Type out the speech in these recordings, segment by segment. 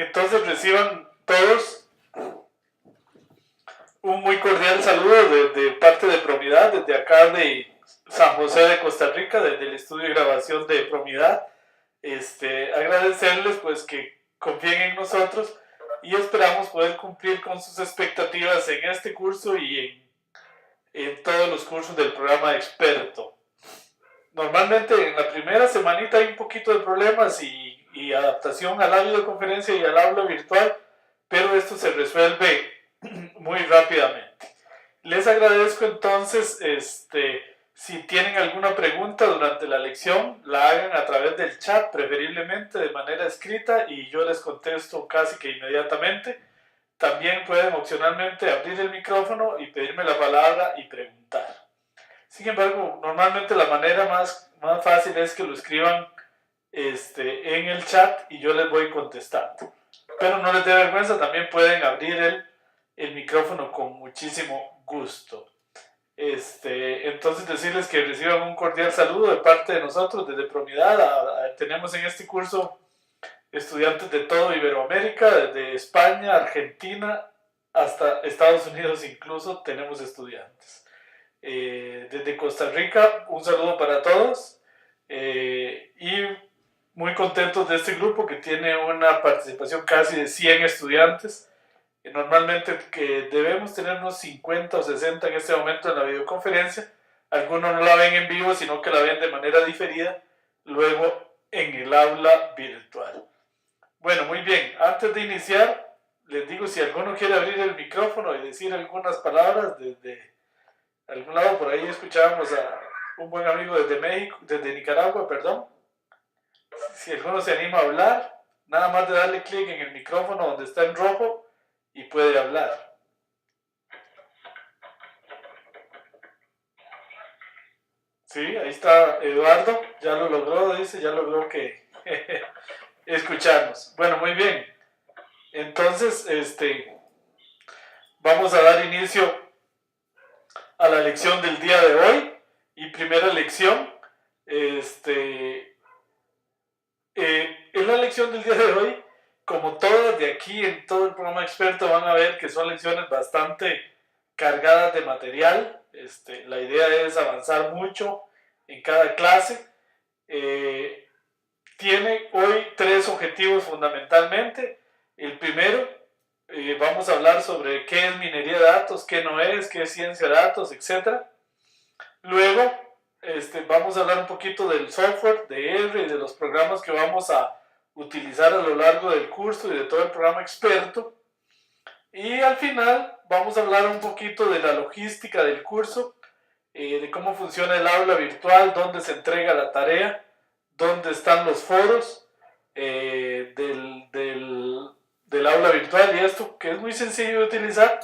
Entonces reciban todos un muy cordial saludo de parte de Promidad, desde acá de San José de Costa Rica, desde el estudio de grabación de Promidad. Agradecerles pues que confíen en nosotros y esperamos poder cumplir con sus expectativas en este curso y en todos los cursos del programa Experto. Normalmente en la primera semanita hay un poquito de problemas y adaptación a la videoconferencia y al aula virtual, pero esto se resuelve muy rápidamente. Les agradezco entonces, si tienen alguna pregunta durante la lección, la hagan a través del chat, preferiblemente de manera escrita, y yo les contesto casi que inmediatamente. También pueden opcionalmente abrir el micrófono y pedirme la palabra y preguntar. Sin embargo, normalmente la manera más fácil es que lo escriban en el chat y yo les voy contestando. Pero no les dé vergüenza, también pueden abrir el micrófono con muchísimo gusto. Entonces decirles que reciban un cordial saludo de parte de nosotros desde Promidad. Tenemos en este curso estudiantes de todo Iberoamérica, desde España, Argentina, hasta Estados Unidos incluso tenemos estudiantes. Desde Costa Rica, un saludo para todos y muy contentos de este grupo que tiene una participación casi de 100 estudiantes. Normalmente que debemos tener unos 50 o 60 en este momento en la videoconferencia. Algunos no la ven en vivo, sino que la ven de manera diferida, luego en el aula virtual. Bueno, muy bien. Antes de iniciar, les digo, si alguno quiere abrir el micrófono y decir algunas palabras desde algún lado. Por ahí escuchábamos a un buen amigo desde Nicaragua, perdón. Si alguno se anima a hablar, nada más de darle clic en el micrófono donde está en rojo y puede hablar. Sí, ahí está Eduardo, ya lo logró, dice, ya logró que escucharnos. Bueno, muy bien. Entonces, vamos a dar inicio a la lección del día de hoy. Y primera lección, en la lección del día de hoy, como todas de aquí en todo el programa Experto, van a ver que son lecciones bastante cargadas de material. La idea es avanzar mucho en cada clase. Tiene hoy 3 objetivos fundamentalmente. El primero, vamos a hablar sobre qué es minería de datos, qué no es, qué es ciencia de datos, etc. Luego, vamos a hablar un poquito del software de R y de los programas que vamos a utilizar a lo largo del curso y de todo el programa Experto. Y al final vamos a hablar un poquito de la logística del curso, de cómo funciona el aula virtual, dónde se entrega la tarea, dónde están los foros del aula virtual, y esto que es muy sencillo de utilizar,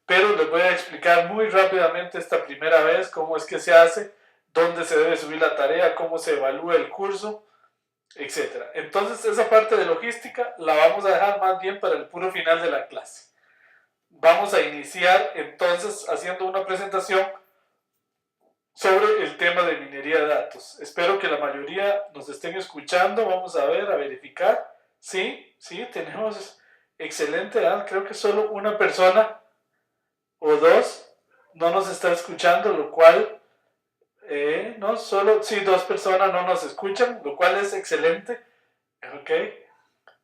pero les voy a explicar muy rápidamente esta primera vez cómo es que se hace, dónde se debe subir la tarea, cómo se evalúa el curso, etc. Entonces esa parte de logística la vamos a dejar más bien para el puro final de la clase. Vamos a iniciar entonces haciendo una presentación sobre el tema de minería de datos. Espero que la mayoría nos estén escuchando. Vamos a ver, a verificar. Sí, tenemos excelente. Creo que solo una persona o dos no nos está escuchando, lo cual no, solo, sí, 2 personas no nos escuchan, lo cual es excelente. Ok.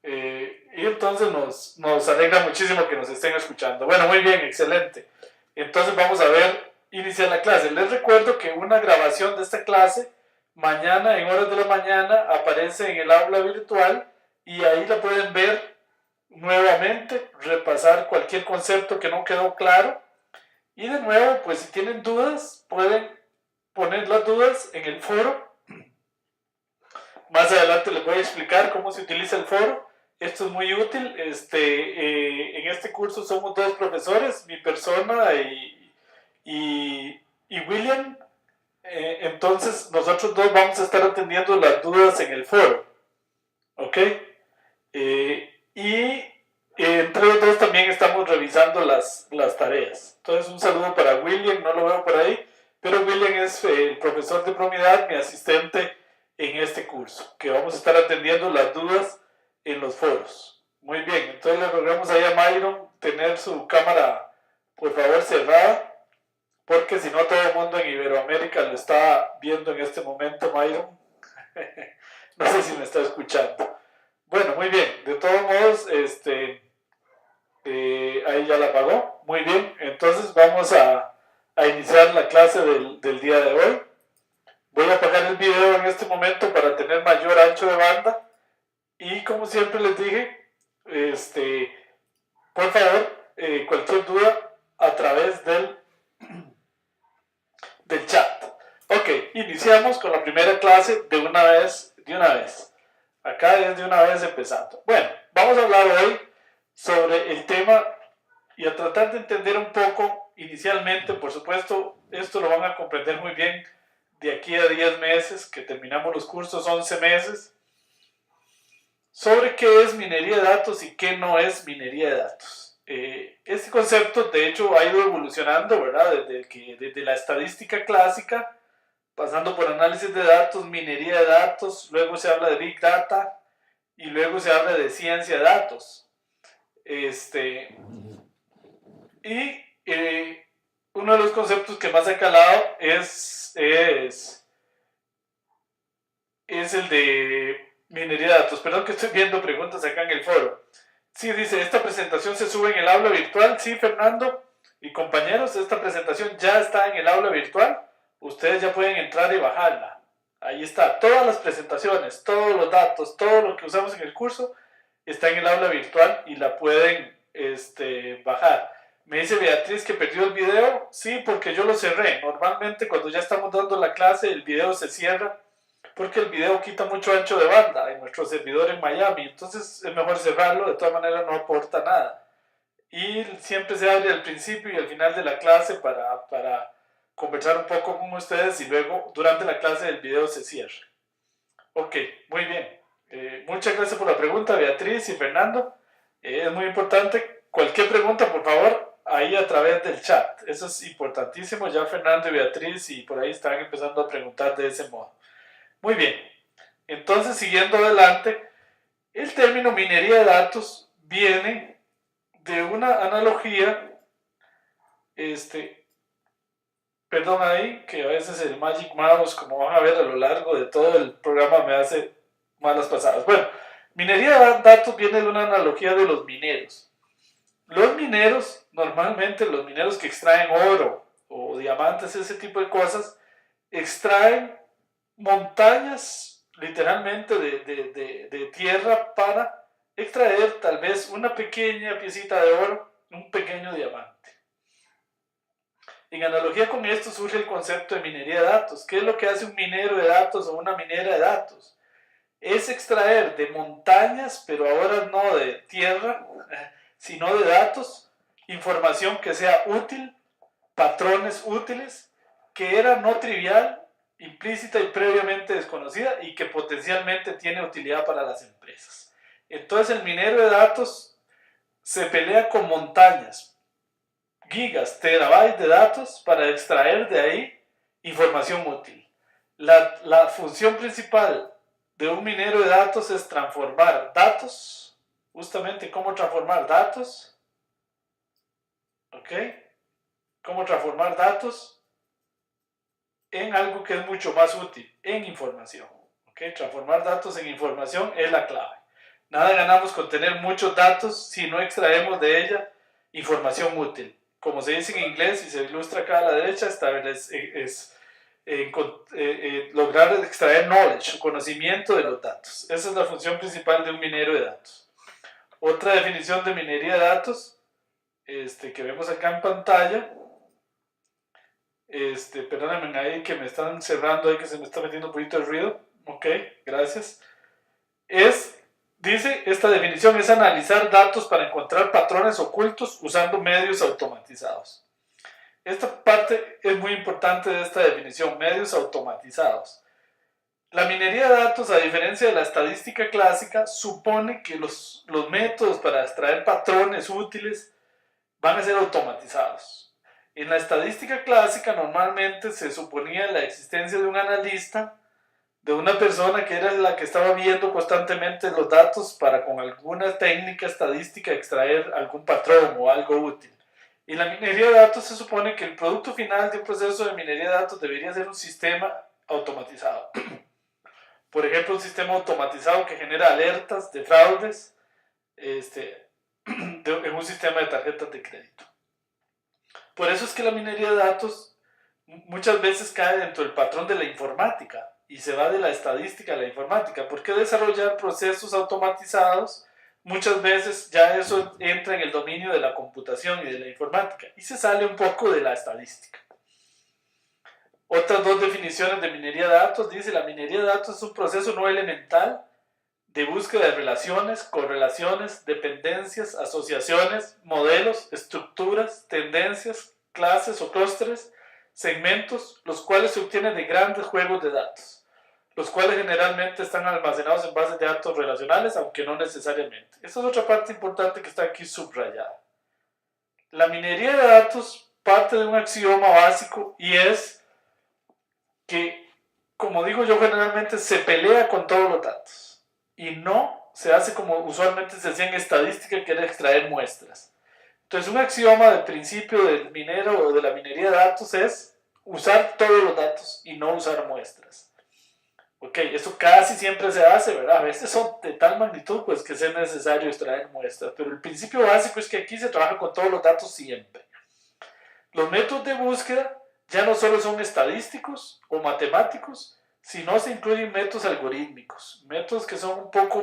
Y entonces nos alegra muchísimo que nos estén escuchando. Bueno, muy bien, excelente. Entonces vamos a ver, iniciar la clase. Les recuerdo que una grabación de esta clase mañana, en horas de la mañana, aparece en el aula virtual y ahí la pueden ver nuevamente, repasar cualquier concepto que no quedó claro. Y de nuevo, pues si tienen dudas, pueden poner las dudas en el foro. Más adelante les voy a explicar cómo se utiliza el foro. Esto es muy útil. En este curso somos 2 profesores, mi persona y William. Entonces nosotros 2 vamos a estar atendiendo las dudas en el foro. ¿Ok? Y entre los 2 también estamos revisando las tareas. Entonces un saludo para William, no lo veo por ahí, pero William es el profesor de Promidad, mi asistente en este curso, que vamos a estar atendiendo las dudas en los foros. Muy bien, entonces le rogamos ahí a Myron tener su cámara, por favor, cerrada, porque si no todo el mundo en Iberoamérica lo está viendo en este momento, Myron. No sé si me está escuchando. Bueno, muy bien, de todos modos, ahí ya la apagó. Muy bien, entonces vamos a iniciar la clase del día de hoy. Voy a apagar el video en este momento para tener mayor ancho de banda. Y como siempre les dije, por favor, cualquier duda a través del chat. Ok, iniciamos con la primera clase de una vez. Acá es de una vez empezando. Bueno, vamos a hablar hoy sobre el tema y a tratar de entender un poco inicialmente. Por supuesto, esto lo van a comprender muy bien de aquí a 10 meses, que terminamos los cursos, 11 meses, sobre qué es minería de datos y qué no es minería de datos. Este concepto, de hecho, ha ido evolucionando, ¿verdad? Desde la estadística clásica, pasando por análisis de datos, minería de datos, luego se habla de Big Data y luego se habla de ciencia de datos. Uno de los conceptos que más ha calado es el de minería de datos. Perdón que estoy viendo preguntas acá en el foro. Sí, dice, ¿esta presentación se sube en el aula virtual? Sí, Fernando y compañeros, esta presentación ya está en el aula virtual. Ustedes ya pueden entrar y bajarla. Ahí está, todas las presentaciones, todos los datos, todo lo que usamos en el curso está en el aula virtual y la pueden bajar. Me dice Beatriz que perdió el video. Sí, porque yo lo cerré. Normalmente cuando ya estamos dando la clase el video se cierra porque el video quita mucho ancho de banda en nuestro servidor en Miami, entonces es mejor cerrarlo, de todas maneras no aporta nada. Y siempre se abre al principio y al final de la clase para conversar un poco con ustedes y luego durante la clase el video se cierra. Ok, muy bien. Muchas gracias por la pregunta, Beatriz y Fernando. Es muy importante. Cualquier pregunta, por favor, ahí a través del chat. Eso es importantísimo. Ya Fernando y Beatriz y por ahí están empezando a preguntar de ese modo. Muy bien, entonces siguiendo adelante, el término minería de datos viene de una analogía, perdón ahí, que a veces el Magic Mouse, como van a ver a lo largo de todo el programa, me hace malas pasadas. Bueno, minería de datos viene de una analogía de los mineros. Los mineros, normalmente los mineros que extraen oro o diamantes, ese tipo de cosas, extraen montañas literalmente de tierra para extraer tal vez una pequeña piecita de oro, un pequeño diamante. En analogía con esto surge el concepto de minería de datos. ¿Qué es lo que hace un minero de datos o una minera de datos? Es extraer de montañas, pero ahora no de tierra, sino de datos, información que sea útil, patrones útiles, que era no trivial, implícita y previamente desconocida y que potencialmente tiene utilidad para las empresas. Entonces el minero de datos se pelea con montañas, gigas, terabytes de datos para extraer de ahí información útil. La función principal de un minero de datos es transformar datos, justamente cómo transformar datos, ¿ok? Cómo transformar datos en algo que es mucho más útil, en información. ¿Okay? Transformar datos en información es la clave. Nada ganamos con tener muchos datos si no extraemos de ella información útil. Como se dice en inglés y se ilustra acá a la derecha, lograr extraer knowledge, conocimiento de los datos. Esa es la función principal de un minero de datos. Otra definición de minería de datos que vemos acá en pantalla. Perdónenme ahí que me están cerrando, ahí que se me está metiendo un poquito de ruido. Ok, gracias. Dice, esta definición es analizar datos para encontrar patrones ocultos usando medios automatizados. Esta parte es muy importante de esta definición, medios automatizados. La minería de datos, a diferencia de la estadística clásica, supone que los métodos para extraer patrones útiles van a ser automatizados. En la estadística clásica normalmente se suponía la existencia de un analista de una persona que era la que estaba viendo constantemente los datos para con alguna técnica estadística extraer algún patrón o algo útil. Y la minería de datos se supone que el producto final de un proceso de minería de datos debería ser un sistema automatizado. Por ejemplo, un sistema automatizado que genera alertas de fraudes en un sistema de tarjetas de crédito. Por eso es que la minería de datos muchas veces cae dentro del patrón de la informática y se va de la estadística a la informática, porque desarrollar procesos automatizados muchas veces ya eso entra en el dominio de la computación y de la informática y se sale un poco de la estadística. Otras dos definiciones de minería de datos dice: la minería de datos es un proceso no elemental de búsqueda de relaciones, correlaciones, dependencias, asociaciones, modelos, estructuras, tendencias, clases o clústeres, segmentos, los cuales se obtienen de grandes juegos de datos, los cuales generalmente están almacenados en bases de datos relacionales, aunque no necesariamente. Esta es otra parte importante que está aquí subrayada. La minería de datos parte de un axioma básico y es que, como digo yo, generalmente se pelea con todos los datos y no se hace como usualmente se hacía en estadística, que era extraer muestras. Entonces, un axioma del principio del minero o de la minería de datos es usar todos los datos y no usar muestras. Ok, eso casi siempre se hace, ¿verdad? A veces son de tal magnitud pues que es necesario extraer muestras, pero el principio básico es que aquí se trabaja con todos los datos siempre. Los métodos de búsqueda ya no solo son estadísticos o matemáticos, sino se incluyen métodos algorítmicos, métodos que son un poco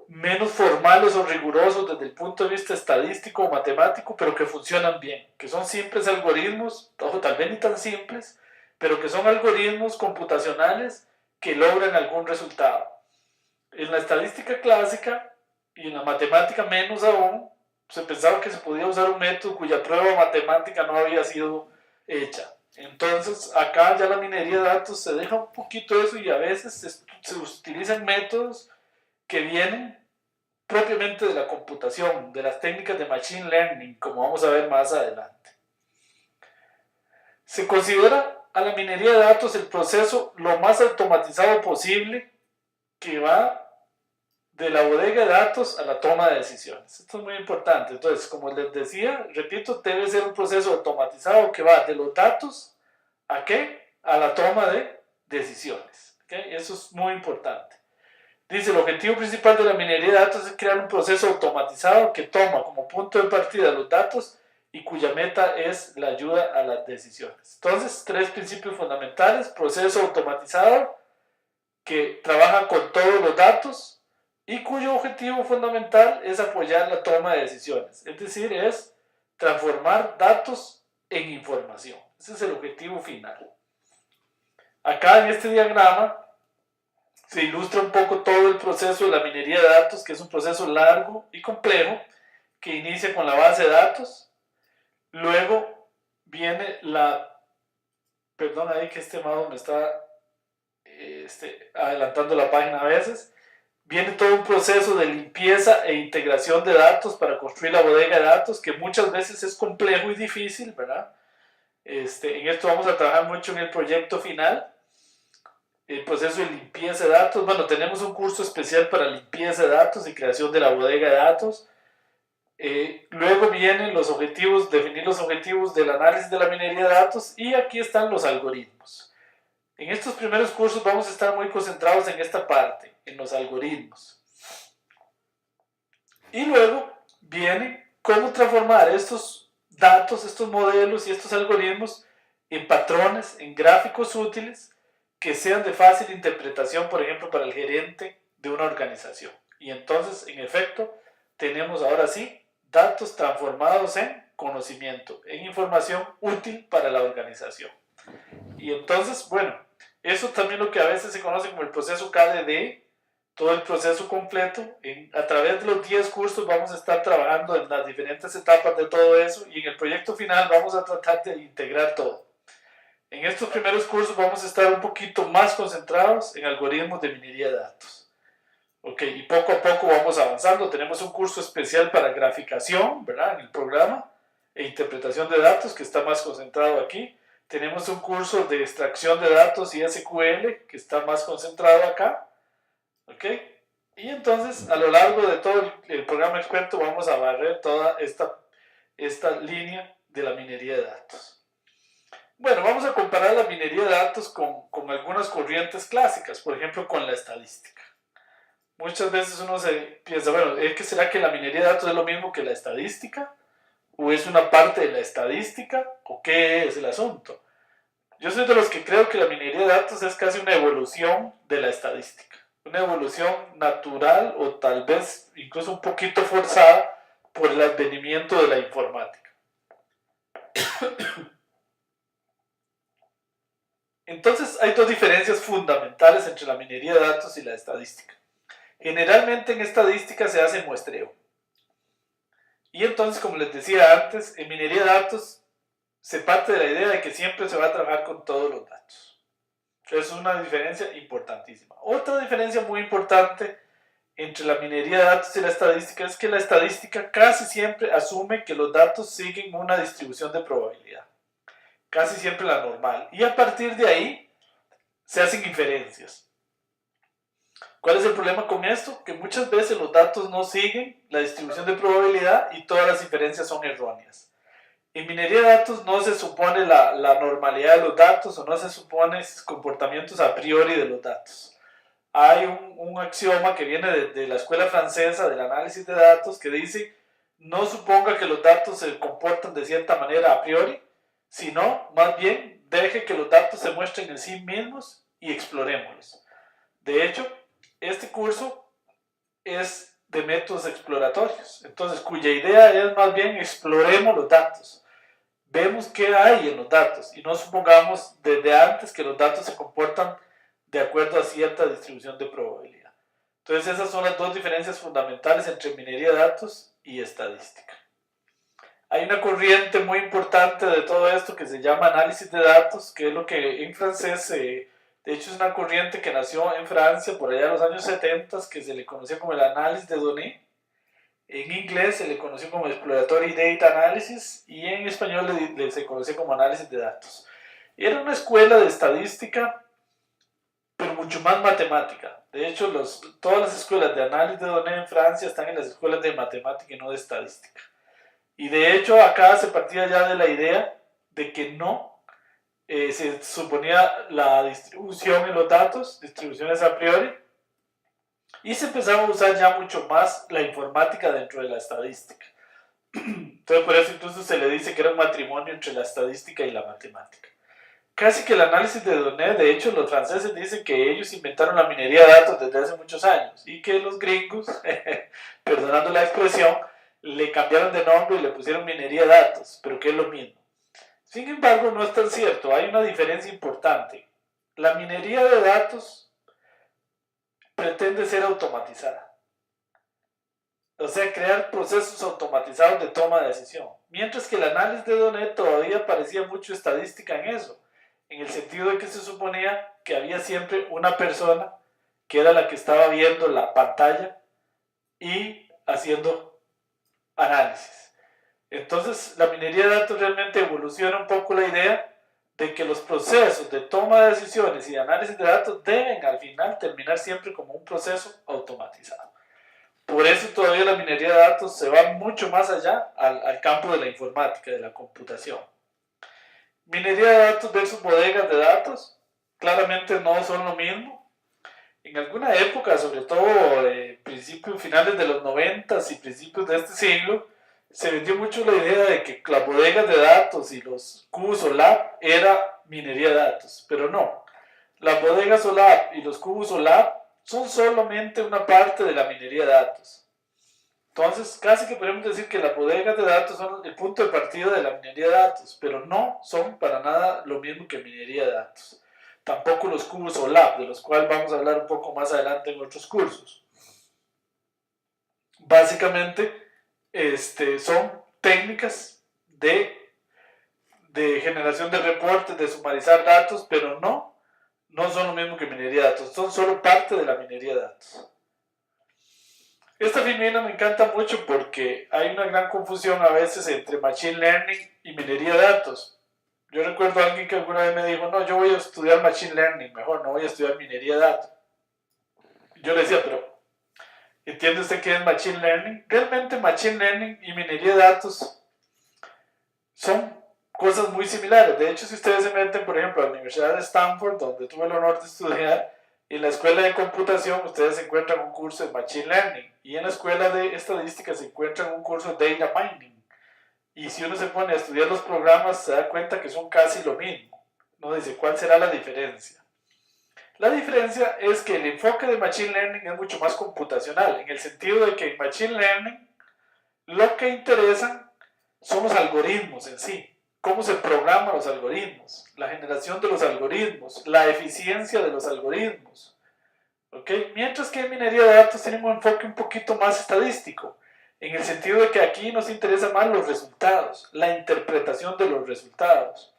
menos formales o rigurosos desde el punto de vista estadístico o matemático, pero que funcionan bien, que son simples algoritmos, o tal vez ni tan simples, pero que son algoritmos computacionales que logran algún resultado. En la estadística clásica y en la matemática menos aún, se pensaba que se podía usar un método cuya prueba matemática no había sido hecha. Entonces, acá ya la minería de datos se deja un poquito eso y a veces se utilizan métodos que vienen propiamente de la computación, de las técnicas de machine learning, como vamos a ver más adelante. Se considera a la minería de datos el proceso lo más automatizado posible que va de la bodega de datos a la toma de decisiones. Esto es muy importante. Entonces, como les decía, repito, debe ser un proceso automatizado que va de los datos ¿a qué? A la toma de decisiones. ¿Okay? Eso es muy importante. Dice, el objetivo principal de la minería de datos es crear un proceso automatizado que toma como punto de partida los datos y cuya meta es la ayuda a las decisiones. Entonces, tres principios fundamentales: proceso automatizado que trabaja con todos los datos y cuyo objetivo fundamental es apoyar la toma de decisiones. Es decir, es transformar datos en información. Ese es el objetivo final. Acá en este diagrama se ilustra un poco todo el proceso de la minería de datos, que es un proceso largo y complejo, que inicia con la base de datos. Luego viene perdón ahí que este mouse me está adelantando la página a veces. Viene todo un proceso de limpieza e integración de datos para construir la bodega de datos, que muchas veces es complejo y difícil, ¿verdad? En esto vamos a trabajar mucho en el proyecto final. El proceso de limpieza de datos. Bueno, tenemos un curso especial para limpieza de datos y creación de la bodega de datos. Luego vienen los objetivos, definir los objetivos del análisis de la minería de datos, y aquí están los algoritmos. En estos primeros cursos vamos a estar muy concentrados en esta parte, en los algoritmos. Y luego viene cómo transformar estos datos, estos modelos y estos algoritmos en patrones, en gráficos útiles que sean de fácil interpretación, por ejemplo, para el gerente de una organización. Y entonces, en efecto, tenemos ahora sí datos transformados en conocimiento, en información útil para la organización. Y entonces, bueno, eso también lo que a veces se conoce como el proceso KDD, todo el proceso completo. A través de los 10 cursos vamos a estar trabajando en las diferentes etapas de todo eso, y en el proyecto final vamos a tratar de integrar todo. En estos primeros cursos vamos a estar un poquito más concentrados en algoritmos de minería de datos. Ok, y poco a poco vamos avanzando. Tenemos un curso especial para graficación, ¿verdad? En el programa, e interpretación de datos, que está más concentrado aquí. tenemos un curso de extracción de datos y SQL que está más concentrado acá, ¿ok? Y entonces a lo largo de todo el programa experto vamos a barrer toda esta línea de la minería de datos. Bueno, vamos a comparar la minería de datos con algunas corrientes clásicas, por ejemplo con la estadística. Muchas veces uno se piensa, bueno, ¿será que la minería de datos es lo mismo que la estadística? ¿O es una parte de la estadística? ¿O qué es el asunto? Yo soy de los que creo que la minería de datos es casi una evolución de la estadística. Una evolución natural o tal vez incluso un poquito forzada por el advenimiento de la informática. Entonces hay dos diferencias fundamentales entre la minería de datos y la estadística. Generalmente en estadística se hace muestreo. Y entonces, como les decía antes, en minería de datos se parte de la idea de que siempre se va a trabajar con todos los datos. Es una diferencia importantísima. Otra diferencia muy importante entre la minería de datos y la estadística es que la estadística casi siempre asume que los datos siguen una distribución de probabilidad. Casi siempre la normal. Y a partir de ahí se hacen inferencias. ¿Cuál es el problema con esto? Que muchas veces los datos no siguen la distribución de probabilidad y todas las inferencias son erróneas. En minería de datos no se supone la normalidad de los datos o no se supone comportamientos a priori de los datos. Hay un axioma que viene de la escuela francesa del análisis de datos que dice: no suponga que los datos se comportan de cierta manera a priori, sino más bien deje que los datos se muestren en sí mismos y explorémoslos. De hecho, este curso es de métodos exploratorios, entonces cuya idea es más bien exploremos los datos, vemos qué hay en los datos y no supongamos desde antes que los datos se comportan de acuerdo a cierta distribución de probabilidad. Entonces esas son las dos diferencias fundamentales entre minería de datos y estadística. Hay una corriente muy importante de todo esto que se llama análisis de datos, que es lo que en francés de hecho es una corriente que nació en Francia por allá en los años 70, que se le conocía como el análisis de données. En inglés se le conoció como Exploratory Data Analysis y en español se conoce como análisis de datos. Y era una escuela de estadística, pero mucho más matemática. De hecho, todas las escuelas de análisis de données en Francia están en las escuelas de matemática y no de estadística. Y de hecho acá se partía ya de la idea de que no se suponía la distribución en los datos, distribuciones a priori, y se empezaba a usar ya mucho más la informática dentro de la estadística. Entonces por eso incluso se le dice que era un matrimonio entre la estadística y la matemática. Casi que el análisis de données, de hecho los franceses dicen que ellos inventaron la minería de datos desde hace muchos años y que los gringos, perdonando la expresión, le cambiaron de nombre y le pusieron minería de datos, pero que es lo mismo. Sin embargo, no es tan cierto, hay una diferencia importante. La minería de datos pretende ser automatizada. O sea, crear procesos automatizados de toma de decisión. Mientras que el análisis de données todavía parecía mucho estadística en eso, en el sentido de que se suponía que había siempre una persona que era la que estaba viendo la pantalla y haciendo análisis. Entonces, la minería de datos realmente evoluciona un poco la idea de que los procesos de toma de decisiones y de análisis de datos deben al final terminar siempre como un proceso automatizado. Por eso todavía la minería de datos se va mucho más allá al campo de la informática, de la computación. Minería de datos versus bodegas de datos, claramente no son lo mismo. En alguna época, sobre todo principios, finales de los 90 y principios de este siglo, se vendió mucho la idea de que las bodegas de datos y los cubos OLAP era minería de datos, pero no. Las bodegas OLAP y los cubos OLAP son solamente una parte de la minería de datos. Entonces, casi que podemos decir que las bodegas de datos son el punto de partida de la minería de datos, pero no son para nada lo mismo que minería de datos. Tampoco los cubos OLAP, de los cuales vamos a hablar un poco más adelante en otros cursos. Básicamente, son técnicas de generación de reportes, de sumarizar datos, pero no son lo mismo que minería de datos, son solo parte de la minería de datos. Esta filmina me encanta mucho porque hay una gran confusión a veces entre Machine Learning y minería de datos. Yo recuerdo a alguien que alguna vez me dijo, no, yo voy a estudiar Machine Learning, mejor no voy a estudiar minería de datos. Yo le decía, pero ¿entiende usted qué es Machine Learning? Realmente Machine Learning y minería de datos son cosas muy similares. De hecho, si ustedes se meten, por ejemplo, a la Universidad de Stanford, donde tuve el honor de estudiar, en la escuela de computación ustedes encuentran un curso de Machine Learning y en la escuela de estadística se encuentran un curso de Data Mining. Y si uno se pone a estudiar los programas, se da cuenta que son casi lo mismo. No dice cuál será la diferencia. La diferencia es que el enfoque de Machine Learning es mucho más computacional, en el sentido de que en Machine Learning lo que interesa son los algoritmos en sí, cómo se programan los algoritmos, la generación de los algoritmos, la eficiencia de los algoritmos. ¿Okay? Mientras que en minería de datos tiene un enfoque un poquito más estadístico, en el sentido de que aquí nos interesa más los resultados, la interpretación de los resultados.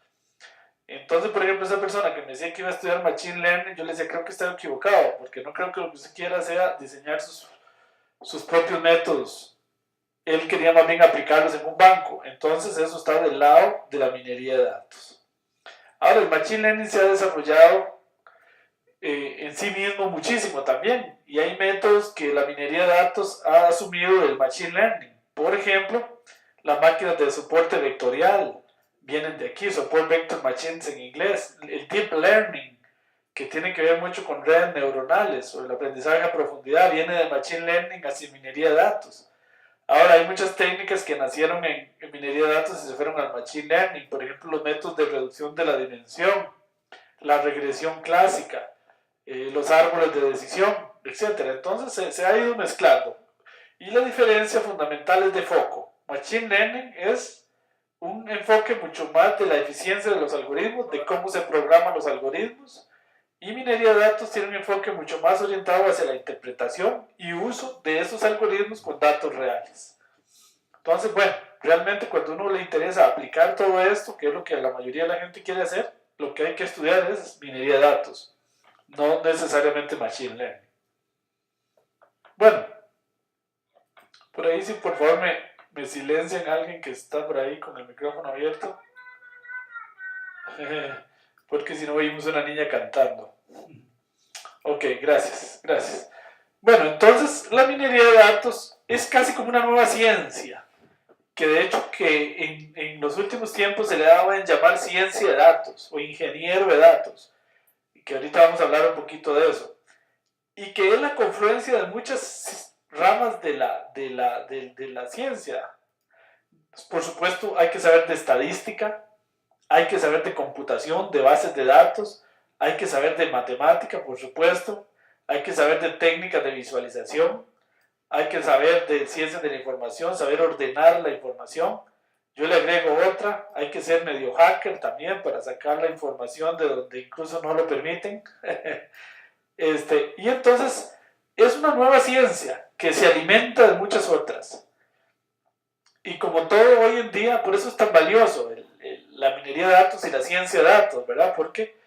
Entonces, por ejemplo, esa persona que me decía que iba a estudiar Machine Learning, yo le decía, creo que está equivocado, porque no creo que lo que usted quiera sea diseñar sus propios métodos. Él quería más bien aplicarlos en un banco. Entonces, eso está del lado de la minería de datos. Ahora, el Machine Learning se ha desarrollado en sí mismo muchísimo también. Y hay métodos que la minería de datos ha asumido del Machine Learning. Por ejemplo, las máquinas de soporte vectorial vienen de aquí, Support Vector Machines en inglés. El Deep Learning, que tiene que ver mucho con redes neuronales o el aprendizaje a profundidad, viene de Machine Learning hacia minería de datos. Ahora, hay muchas técnicas que nacieron en minería de datos y se fueron al Machine Learning. Por ejemplo, los métodos de reducción de la dimensión, la regresión clásica, los árboles de decisión, etc. Entonces se ha ido mezclando. Y la diferencia fundamental es de foco. Machine Learning es un enfoque mucho más de la eficiencia de los algoritmos, de cómo se programan los algoritmos. Y minería de datos tiene un enfoque mucho más orientado hacia la interpretación y uso de esos algoritmos con datos reales. Entonces, bueno, realmente cuando uno le interesa aplicar todo esto, que es lo que la mayoría de la gente quiere hacer, lo que hay que estudiar es minería de datos, no necesariamente Machine Learning. Bueno, por ahí si por favor me silencian alguien que está por ahí con el micrófono abierto, porque si no oímos una niña cantando. Ok, gracias, gracias. Bueno, entonces la minería de datos es casi como una nueva ciencia, que de hecho que en los últimos tiempos se le daba en llamar ciencia de datos o ingeniero de datos, y que ahorita vamos a hablar un poquito de eso, y que es la confluencia de muchas ramas de la ciencia. Por supuesto, hay que saber de estadística, hay que saber de computación, de bases de datos, hay que saber de matemática, por supuesto, hay que saber de técnicas de visualización, hay que saber de ciencias de la información, saber ordenar la información. Yo le agrego otra, hay que ser medio hacker también para sacar la información de donde incluso no lo permiten. Y entonces es una nueva ciencia que se alimenta de muchas otras. Y como todo hoy en día, por eso es tan valioso la minería de datos y la ciencia de datos, ¿verdad? Porque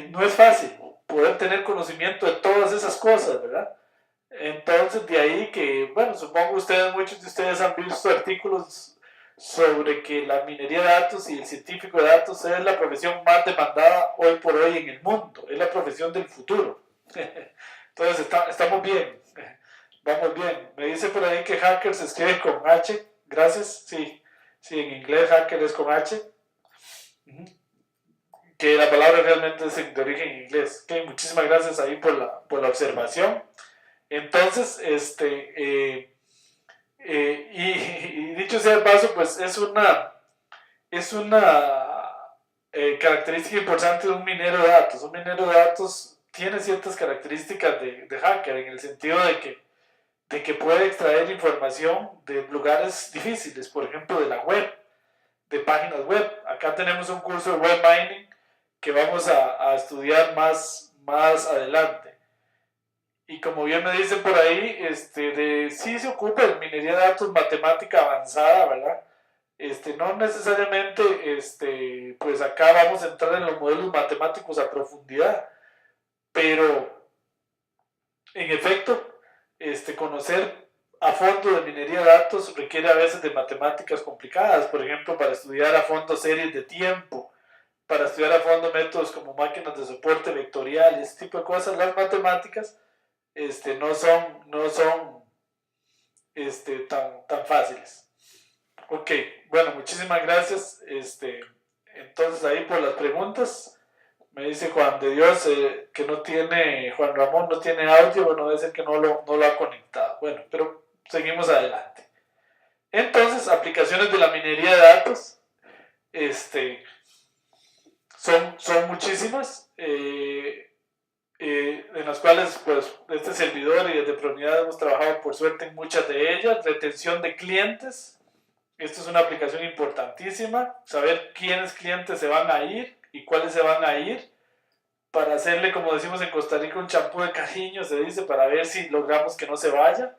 no es fácil poder tener conocimiento de todas esas cosas, ¿verdad? Entonces, de ahí que, bueno, supongo muchos de ustedes han visto artículos sobre que la minería de datos y el científico de datos es la profesión más demandada hoy por hoy en el mundo, es la profesión del futuro. Entonces, estamos bien, vamos bien. Me dice por ahí que hacker se escribe con H, gracias, sí, en inglés hacker es con H. Que la palabra realmente es de origen inglés. Okay, muchísimas gracias ahí por la observación. Entonces, y dicho sea de paso, pues es una característica importante de un minero de datos. Un minero de datos tiene ciertas características de hacker, en el sentido de que puede extraer información de lugares difíciles, por ejemplo, de la web, de páginas web. Acá tenemos un curso de web mining que vamos a estudiar más adelante. Y como bien me dicen por ahí, sí se ocupa de minería de datos matemática avanzada, ¿verdad? No necesariamente, pues acá vamos a entrar en los modelos matemáticos a profundidad, pero en efecto, conocer a fondo de minería de datos requiere a veces de matemáticas complicadas, por ejemplo, para estudiar a fondo series de tiempo, para estudiar a fondo métodos como máquinas de soporte vectorial y ese tipo de cosas. Las matemáticas no son tan fáciles. Ok, bueno, muchísimas gracias entonces ahí por las preguntas. Me dice Juan de Dios que no tiene, Juan Ramón no tiene audio, bueno, debe ser que no lo ha conectado. Bueno, pero seguimos adelante. Entonces, aplicaciones de la minería de datos, son muchísimas, en las cuales, pues, este servidor y desde Prounidad hemos trabajado, por suerte, en muchas de ellas. Retención de clientes, esto es una aplicación importantísima, saber quiénes clientes se van a ir y cuáles se van a ir, para hacerle, como decimos en Costa Rica, un champú de cariño, se dice, para ver si logramos que no se vaya.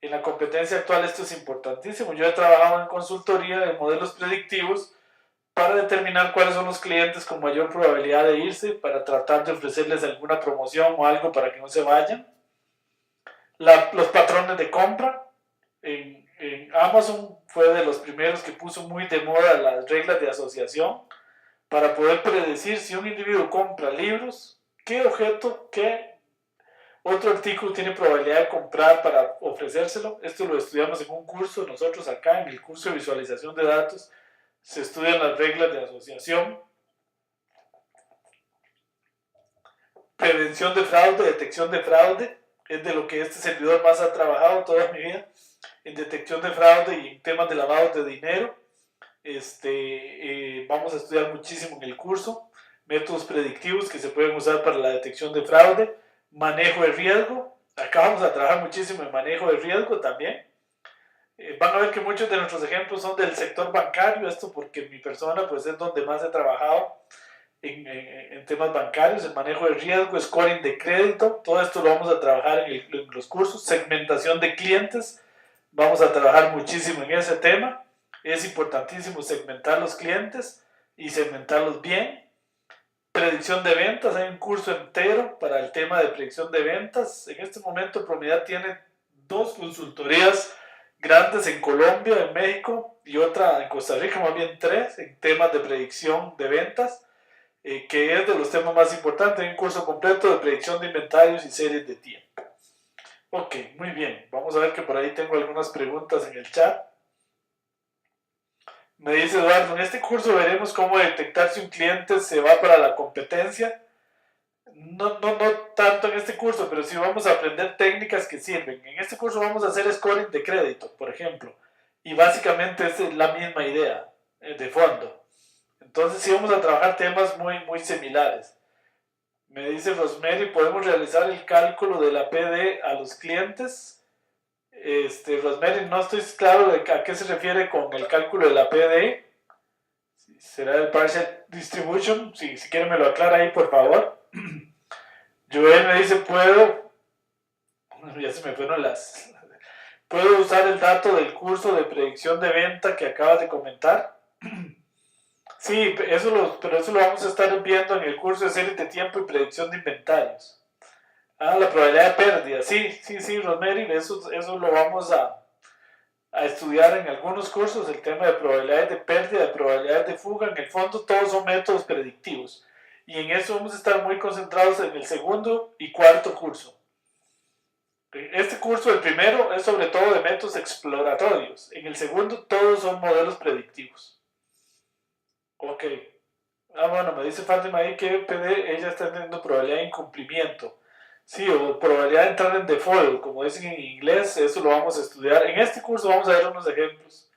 En la competencia actual esto es importantísimo. Yo he trabajado en consultoría de modelos predictivos para determinar cuáles son los clientes con mayor probabilidad de irse, para tratar de ofrecerles alguna promoción o algo para que no se vayan. Los patrones de compra. En Amazon fue de los primeros que puso muy de moda las reglas de asociación para poder predecir si un individuo compra libros, qué objeto, qué otro artículo tiene probabilidad de comprar para ofrecérselo. Esto lo estudiamos en un curso nosotros acá, en el curso de visualización de datos. Se estudian las reglas de asociación. Prevención de fraude, detección de fraude, es de lo que este servidor más ha trabajado toda mi vida, en detección de fraude y en temas de lavado de dinero. Vamos a estudiar muchísimo en el curso, métodos predictivos que se pueden usar para la detección de fraude, manejo de riesgo, acá vamos a trabajar muchísimo en manejo de riesgo también. Van a ver que muchos de nuestros ejemplos son del sector bancario, esto porque mi persona pues es donde más he trabajado en temas bancarios, el manejo de riesgo, scoring de crédito, todo esto lo vamos a trabajar en los cursos, segmentación de clientes, vamos a trabajar muchísimo en ese tema. Es importantísimo segmentar los clientes y segmentarlos bien. Predicción de ventas, hay un curso entero para el tema de predicción de ventas. En este momento Prounidad tiene 2 consultorías grandes en Colombia, en México y otra en Costa Rica, más bien 3 en temas de predicción de ventas, que es de los temas más importantes. Hay un curso completo de predicción de inventarios y series de tiempo. Ok, muy bien. Vamos a ver que por ahí tengo algunas preguntas en el chat. Me dice Eduardo, en este curso veremos cómo detectar si un cliente se va para la competencia. No tanto en este curso, pero sí vamos a aprender técnicas que sirven. En este curso vamos a hacer scoring de crédito, por ejemplo. Y básicamente es la misma idea de fondo. Entonces sí vamos a trabajar temas muy similares. Me dice Rosemary, ¿podemos realizar el cálculo de la PD a los clientes? Rosemary, no estoy claro de a qué se refiere con el cálculo de la PD. ¿Será el Partial Distribution? Si quiere me lo aclara ahí, por favor. Joel me dice, ya se me fueron ¿puedo usar el dato del curso de predicción de venta que acabas de comentar? Sí, pero eso lo vamos a estar viendo en el curso de series de tiempo y predicción de inventarios. La probabilidad de pérdida. Sí, Rosemary, eso lo vamos a estudiar en algunos cursos, el tema de probabilidades de pérdida, de probabilidades de fuga. En el fondo todos son métodos predictivos y en eso vamos a estar muy concentrados en el segundo y cuarto curso. Este curso, el primero, es sobre todo de métodos exploratorios. En el segundo todos son modelos predictivos. Ok. Bueno, me dice Fátima ahí que PD, ella está teniendo probabilidad de incumplimiento. Sí, o probabilidad de entrar en default, como dicen en inglés, eso lo vamos a estudiar. En este curso vamos a ver unos ejemplos.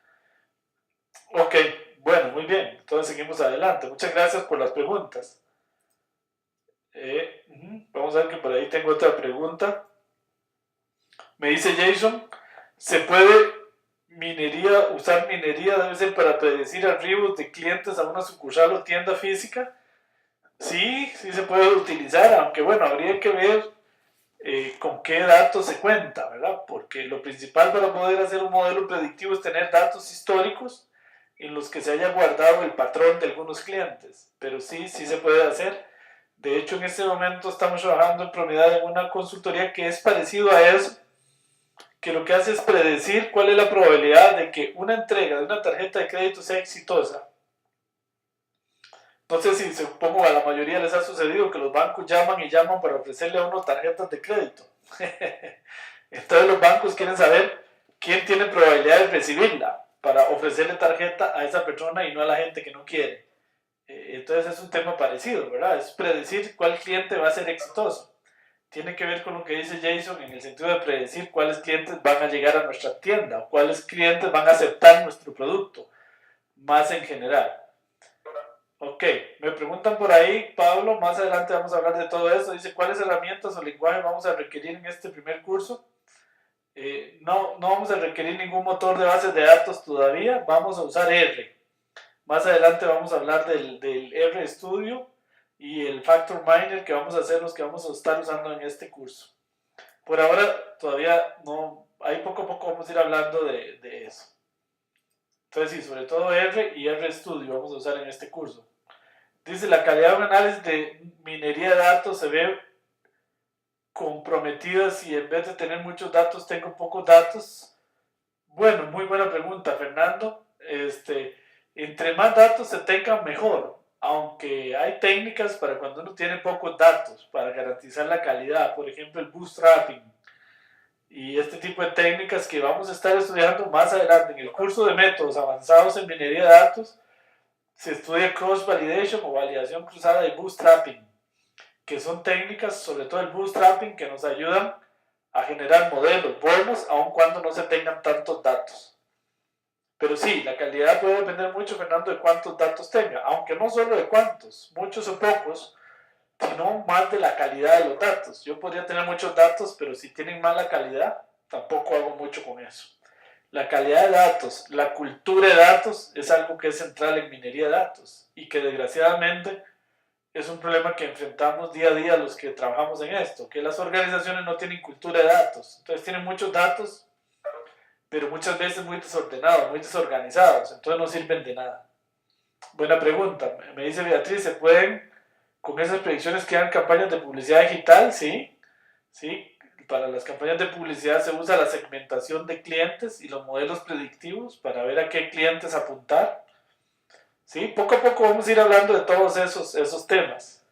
Ok, bueno, muy bien. Entonces seguimos adelante. Muchas gracias por las preguntas. Vamos a ver que por ahí tengo otra pregunta. Me dice Jason, ¿se puede usar minería debe ser para predecir arribos de clientes a una sucursal o tienda física? Sí se puede utilizar, aunque bueno, habría que ver con qué datos se cuenta, ¿verdad? Porque lo principal para poder hacer un modelo predictivo es tener datos históricos en los que se haya guardado el patrón de algunos clientes, pero sí se puede hacer. De hecho, en este momento estamos trabajando en Prounidad en una consultoría que es parecido a eso, que lo que hace es predecir cuál es la probabilidad de que una entrega de una tarjeta de crédito sea exitosa. No sé si supongo a la mayoría les ha sucedido que los bancos llaman y llaman para ofrecerle a uno tarjetas de crédito. Entonces los bancos quieren saber quién tiene probabilidad de recibirla para ofrecerle tarjeta a esa persona y no a la gente que no quiere. Entonces es un tema parecido, ¿verdad? Es predecir cuál cliente va a ser exitoso. Tiene que ver con lo que dice Jason en el sentido de predecir cuáles clientes van a llegar a nuestra tienda o cuáles clientes van a aceptar nuestro producto, más en general. Ok, me preguntan por ahí, Pablo, más adelante vamos a hablar de todo eso. Dice, ¿cuáles herramientas o lenguaje vamos a requerir en este primer curso? No vamos a requerir ningún motor de bases de datos todavía, vamos a usar R. Más adelante vamos a hablar del RStudio y el Factor Miner que vamos a hacer, los que vamos a estar usando en este curso. Por ahora todavía no, ahí poco a poco vamos a ir hablando de eso. Entonces sí, sobre todo R y RStudio vamos a usar en este curso. Dice, la calidad de un análisis de minería de datos se ve comprometida si en vez de tener muchos datos tengo pocos datos. Bueno, muy buena pregunta, Fernando. Entre más datos se tengan, mejor. Aunque hay técnicas para cuando uno tiene pocos datos, para garantizar la calidad. Por ejemplo, el bootstrapping. Y este tipo de técnicas que vamos a estar estudiando más adelante en el curso de métodos avanzados en minería de datos. Se estudia cross-validation o validación cruzada de bootstrapping, que son técnicas, sobre todo el bootstrapping, que nos ayudan a generar modelos buenos aun cuando no se tengan tantos datos. Pero sí, la calidad puede depender mucho, Fernando, de cuántos datos tenga, aunque no solo de cuántos, muchos o pocos, sino más de la calidad de los datos. Yo podría tener muchos datos, pero si tienen mala calidad, tampoco hago mucho con eso. La calidad de datos, la cultura de datos es algo que es central en minería de datos y que desgraciadamente es un problema que enfrentamos día a día los que trabajamos en esto, que las organizaciones no tienen cultura de datos. Entonces tienen muchos datos, pero muchas veces muy desordenados, muy desorganizados, entonces no sirven de nada. Buena pregunta. Me dice Beatriz, ¿se pueden con esas predicciones crear campañas de publicidad digital? Sí, sí. Para las campañas de publicidad se usa la segmentación de clientes y los modelos predictivos para ver a qué clientes apuntar. ¿Sí? Poco a poco vamos a ir hablando de todos esos temas.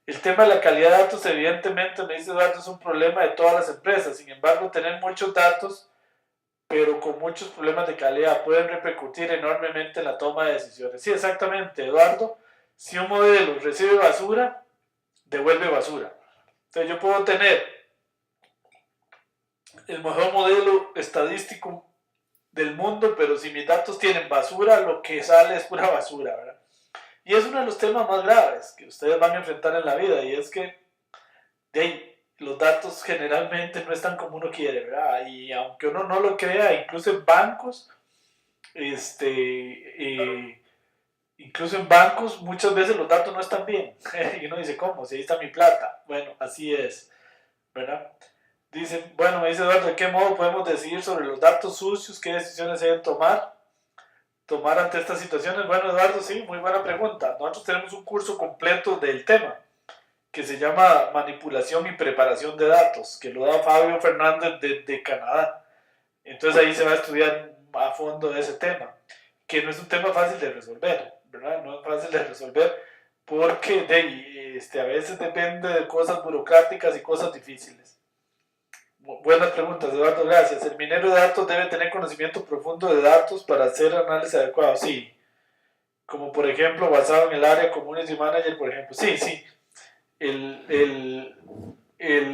El tema de la calidad de datos, evidentemente, me dice Eduardo, es un problema de todas las empresas. Sin embargo, tener muchos datos, pero con muchos problemas de calidad, pueden repercutir enormemente en la toma de decisiones. Sí, exactamente, Eduardo. Si un modelo recibe basura, devuelve basura. Entonces yo puedo tener el mejor modelo estadístico del mundo, pero si mis datos tienen basura, lo que sale es pura basura, ¿verdad? Y es uno de los temas más graves que ustedes van a enfrentar en la vida, y es que los datos generalmente no están como uno quiere, ¿verdad? Y aunque uno no lo crea, incluso en bancos, incluso en bancos muchas veces los datos no están bien. Y uno dice, ¿cómo? Si ahí está mi plata. Bueno, así es, ¿verdad? Dicen, bueno, me dice Eduardo, ¿de qué modo podemos decidir sobre los datos sucios? ¿Qué decisiones se deben tomar ante estas situaciones? Bueno, Eduardo, sí, muy buena pregunta. Nosotros tenemos un curso completo del tema que se llama Manipulación y Preparación de Datos, que lo da Fabio Fernández de Canadá. Entonces ahí se va a estudiar a fondo de ese tema, que no es un tema fácil de resolver, ¿verdad? No es fácil de resolver porque a veces depende de cosas burocráticas y cosas difíciles. Buenas preguntas, Eduardo, gracias. ¿El minero de datos debe tener conocimiento profundo de datos para hacer análisis adecuado? Sí. Como por ejemplo, basado en el área Community Manager, por ejemplo. Sí, sí. El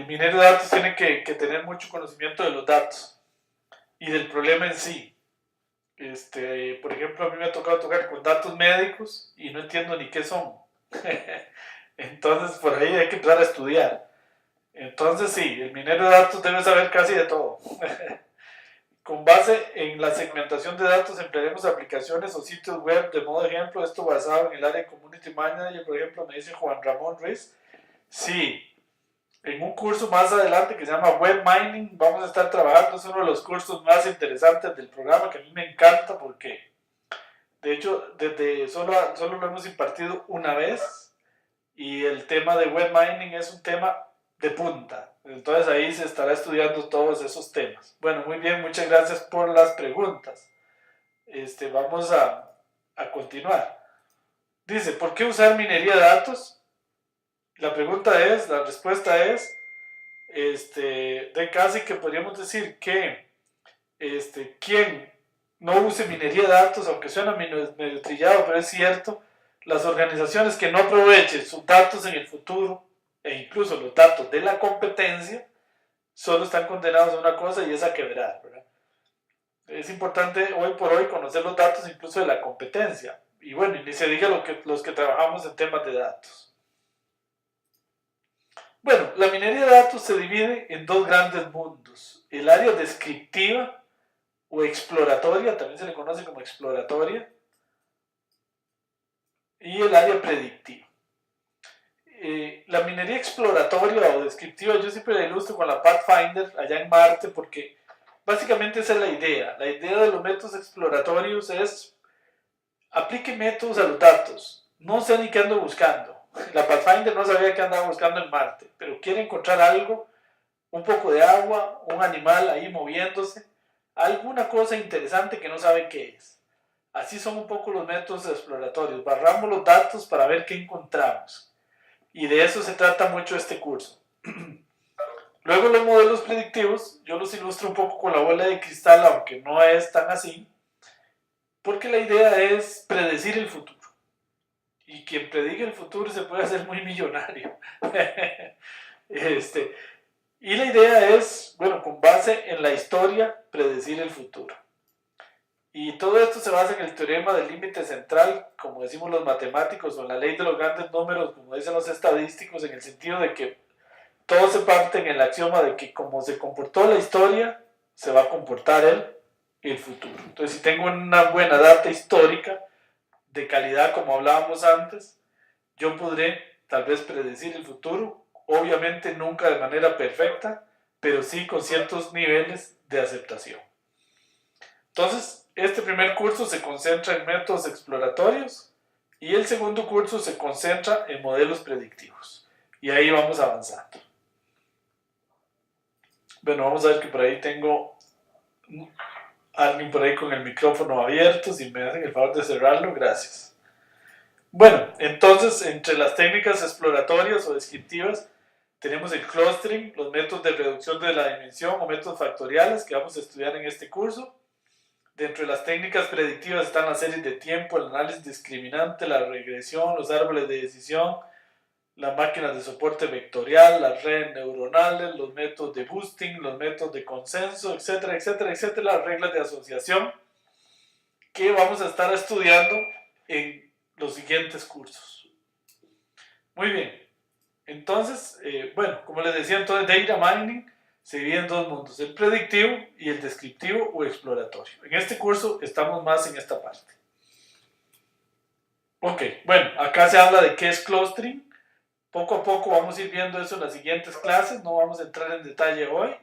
minero de datos tiene que tener mucho conocimiento de los datos y del problema en sí. Por ejemplo, a mí me ha tocado tocar con datos médicos y no entiendo ni qué son. Entonces, por ahí hay que empezar a estudiar. Entonces sí, el minero de datos debe saber casi de todo. Con base en la segmentación de datos emplearemos aplicaciones o sitios web de modo ejemplo, esto basado en el área Community Manager, por ejemplo, me dice Juan Ramón Ruiz. Sí, en un curso más adelante que se llama Web Mining vamos a estar trabajando, es uno de los cursos más interesantes del programa que a mí me encanta porque de hecho solo lo hemos impartido una vez y el tema de Web Mining es un tema de punta. Entonces ahí se estará estudiando todos esos temas. Bueno, muy bien, muchas gracias por las preguntas. Vamos a continuar. Dice, ¿por qué usar minería de datos? La respuesta es, de casi que podríamos decir que quien no use minería de datos, aunque suena medio trillado, pero es cierto, las organizaciones que no aprovechen sus datos en el futuro, e incluso los datos de la competencia, solo están condenados a una cosa y es a quebrar, ¿verdad? Es importante hoy por hoy conocer los datos incluso de la competencia. Y bueno, ni se diga los que trabajamos en temas de datos. Bueno, la minería de datos se divide en dos grandes mundos. El área descriptiva o exploratoria, también se le conoce como exploratoria, y el área predictiva. La minería exploratoria o descriptiva yo siempre la ilustro con la Pathfinder allá en Marte porque básicamente esa es la idea. La idea de los métodos exploratorios es aplique métodos a los datos. No sé ni qué ando buscando. La Pathfinder no sabía qué andaba buscando en Marte, pero quiere encontrar algo, un poco de agua, un animal ahí moviéndose, alguna cosa interesante que no sabe qué es. Así son un poco los métodos exploratorios. Barramos los datos para ver qué encontramos. Y de eso se trata mucho este curso. Luego los modelos predictivos, yo los ilustro un poco con la bola de cristal, aunque no es tan así, porque la idea es predecir el futuro. Y quien prediga el futuro se puede hacer muy millonario. Y la idea es, bueno, con base en la historia, predecir el futuro. Y todo esto se basa en el teorema del límite central, como decimos los matemáticos, o en la ley de los grandes números, como dicen los estadísticos, en el sentido de que todo se parte en el axioma de que como se comportó la historia, se va a comportar el futuro. Entonces, si tengo una buena data histórica, de calidad como hablábamos antes, yo podré tal vez predecir el futuro, obviamente nunca de manera perfecta, pero sí con ciertos niveles de aceptación. Entonces, este primer curso se concentra en métodos exploratorios y el segundo curso se concentra en modelos predictivos. Y ahí vamos avanzando. Bueno, vamos a ver que por ahí tengo alguien por ahí con el micrófono abierto. Si me hacen el favor de cerrarlo, gracias. Bueno, entonces, entre las técnicas exploratorias o descriptivas, tenemos el clustering, los métodos de reducción de la dimensión o métodos factoriales que vamos a estudiar en este curso. Dentro de las técnicas predictivas están las series de tiempo, el análisis discriminante, la regresión, los árboles de decisión, las máquinas de soporte vectorial, las redes neuronales, los métodos de boosting, los métodos de consenso, etcétera, etcétera, etcétera, las reglas de asociación que vamos a estar estudiando en los siguientes cursos. Muy bien, entonces, bueno, como les decía, entonces data mining se divide en dos mundos, el predictivo y el descriptivo o exploratorio. En este curso estamos más en esta parte. Ok, bueno, acá se habla de qué es clustering. Poco a poco vamos a ir viendo eso en las siguientes clases, no vamos a entrar en detalle hoy.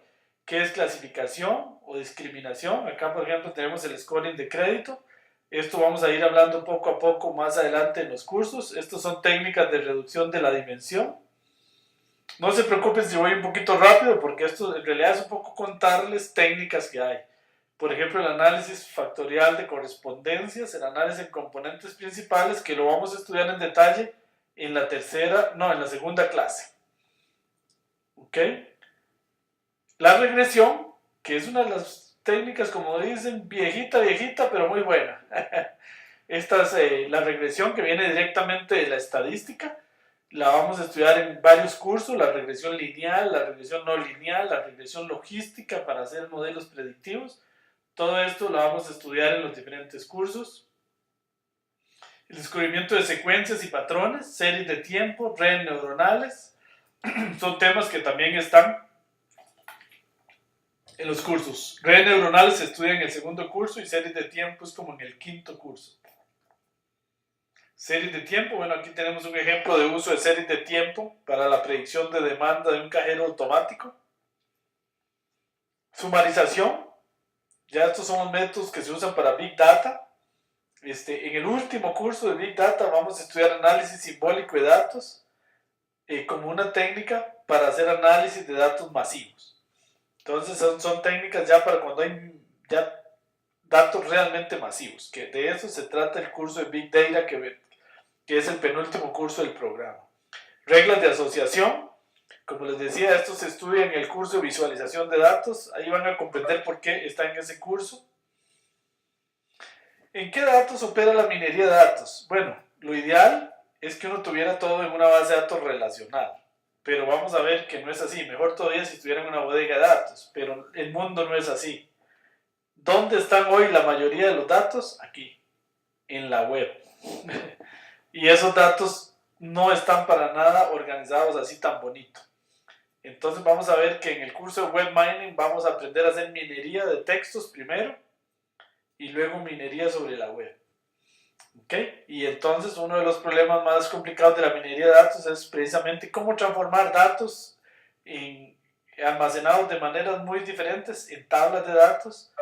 ¿Qué es clasificación o discriminación? Acá, por ejemplo, tenemos el scoring de crédito. Esto vamos a ir hablando poco a poco más adelante en los cursos. Estas son técnicas de reducción de la dimensión. No se preocupen si voy un poquito rápido, porque esto en realidad es un poco contarles técnicas que hay. Por ejemplo, el análisis factorial de correspondencias, el análisis en componentes principales, que lo vamos a estudiar en detalle en la segunda clase. ¿Ok? La regresión, que es una de las técnicas, como dicen, viejita, pero muy buena. Esta es la regresión que viene directamente de la estadística. La vamos a estudiar en varios cursos, la regresión lineal, la regresión no lineal, la regresión logística para hacer modelos predictivos. Todo esto lo vamos a estudiar en los diferentes cursos. El descubrimiento de secuencias y patrones, series de tiempo, redes neuronales, son temas que también están en los cursos. Redes neuronales se estudian en el segundo curso y series de tiempo es como en el quinto curso. Series de tiempo, bueno, aquí tenemos un ejemplo de uso de series de tiempo para la predicción de demanda de un cajero automático. Sumarización, ya estos son los métodos que se usan para Big Data. En el último curso de Big Data vamos a estudiar análisis simbólico de datos como una técnica para hacer análisis de datos masivos. Entonces son técnicas ya para cuando hay ya datos realmente masivos, que de eso se trata el curso de Big Data que que es el penúltimo curso del programa. Reglas de asociación, como les decía, esto se estudia en el curso de visualización de datos, ahí van a comprender por qué está en ese curso. ¿En qué datos opera la minería de datos? Bueno, lo ideal es que uno tuviera todo en una base de datos relacional, pero vamos a ver que no es así. Mejor todavía si estuviera en una bodega de datos, pero el mundo no es así. ¿Dónde están hoy la mayoría de los datos? Aquí, en la web. Y esos datos no están para nada organizados así tan bonito. Entonces vamos a ver que en el curso de web mining vamos a aprender a hacer minería de textos primero y luego minería sobre la web. ¿Okay? Y entonces uno de los problemas más complicados de la minería de datos es precisamente cómo transformar datos almacenados de maneras muy diferentes en tablas de datos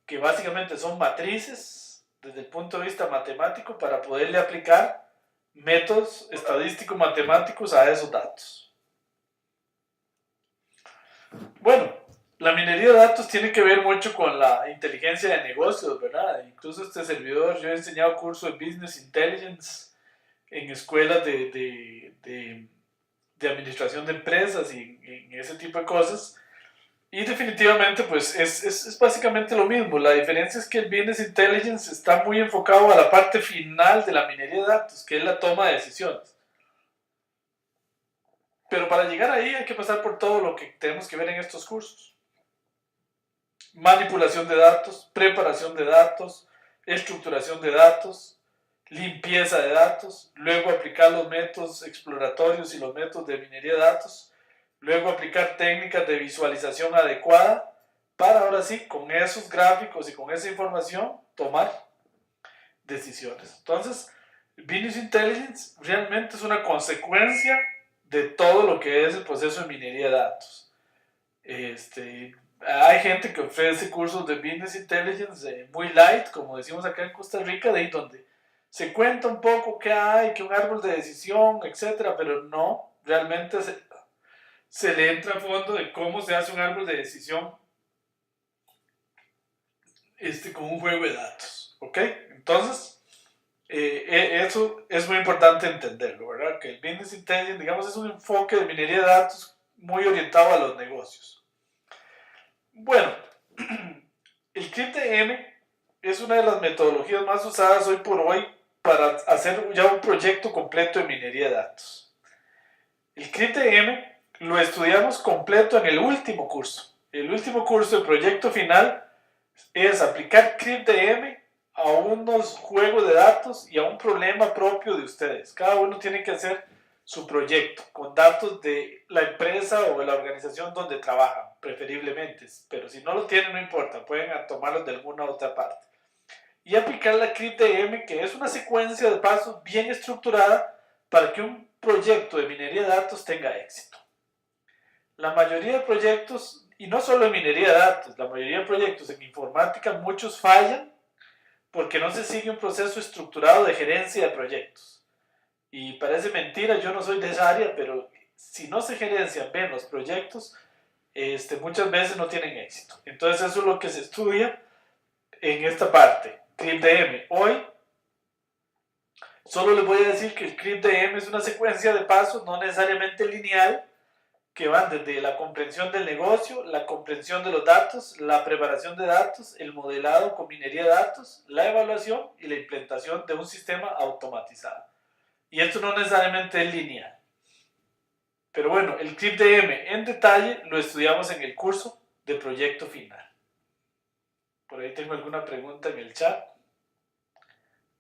que básicamente son matrices desde el punto de vista matemático para poderle aplicar métodos estadísticos matemáticos a esos datos. Bueno, la minería de datos tiene que ver mucho con la inteligencia de negocios, ¿verdad? Incluso este servidor, yo he enseñado cursos de Business Intelligence en escuelas de administración de empresas y en ese tipo de cosas. Y definitivamente, pues, es básicamente lo mismo. La diferencia es que el Business Intelligence está muy enfocado a la parte final de la minería de datos, que es la toma de decisiones. Pero para llegar ahí hay que pasar por todo lo que tenemos que ver en estos cursos. Manipulación de datos, preparación de datos, estructuración de datos, limpieza de datos, luego aplicar los métodos exploratorios y los métodos de minería de datos, luego aplicar técnicas de visualización adecuada para ahora sí, con esos gráficos y con esa información, tomar decisiones. Entonces, Business Intelligence realmente es una consecuencia de todo lo que es el proceso de minería de datos. Hay gente que ofrece cursos de Business Intelligence muy light, como decimos acá en Costa Rica, de ahí donde se cuenta un poco qué hay, que un árbol de decisión, etcétera, pero no, realmente se le entra a fondo de cómo se hace un árbol de decisión con un juego de datos, ¿ok? Entonces, eso es muy importante entenderlo, ¿verdad? Que el Business Intelligence, digamos, es un enfoque de minería de datos muy orientado a los negocios. Bueno, el CRIP-DM es una de las metodologías más usadas hoy por hoy para hacer ya un proyecto completo de minería de datos. El CRIP-DM lo estudiamos completo en el último curso. El último curso, el proyecto final, es aplicar CRIP-DM a unos juegos de datos y a un problema propio de ustedes. Cada uno tiene que hacer su proyecto con datos de la empresa o de la organización donde trabajan, preferiblemente. Pero si no lo tienen, no importa, pueden tomarlos de alguna otra parte. Y aplicar la CRIP-DM, que es una secuencia de pasos bien estructurada para que un proyecto de minería de datos tenga éxito. La mayoría de proyectos, y no solo en minería de datos, la mayoría de proyectos en informática, muchos fallan porque no se sigue un proceso estructurado de gerencia de proyectos. Y parece mentira, yo no soy de esa área, pero si no se gerencian bien los proyectos, muchas veces no tienen éxito. Entonces eso es lo que se estudia en esta parte, CRIP-DM. Hoy solo les voy a decir que el CRIP-DM es una secuencia de pasos no necesariamente lineal, que van desde la comprensión del negocio, la comprensión de los datos, la preparación de datos, el modelado con minería de datos, la evaluación y la implementación de un sistema automatizado. Y esto no necesariamente es lineal. Pero bueno, el CRIP-DM en detalle lo estudiamos en el curso de proyecto final. Por ahí tengo alguna pregunta en el chat.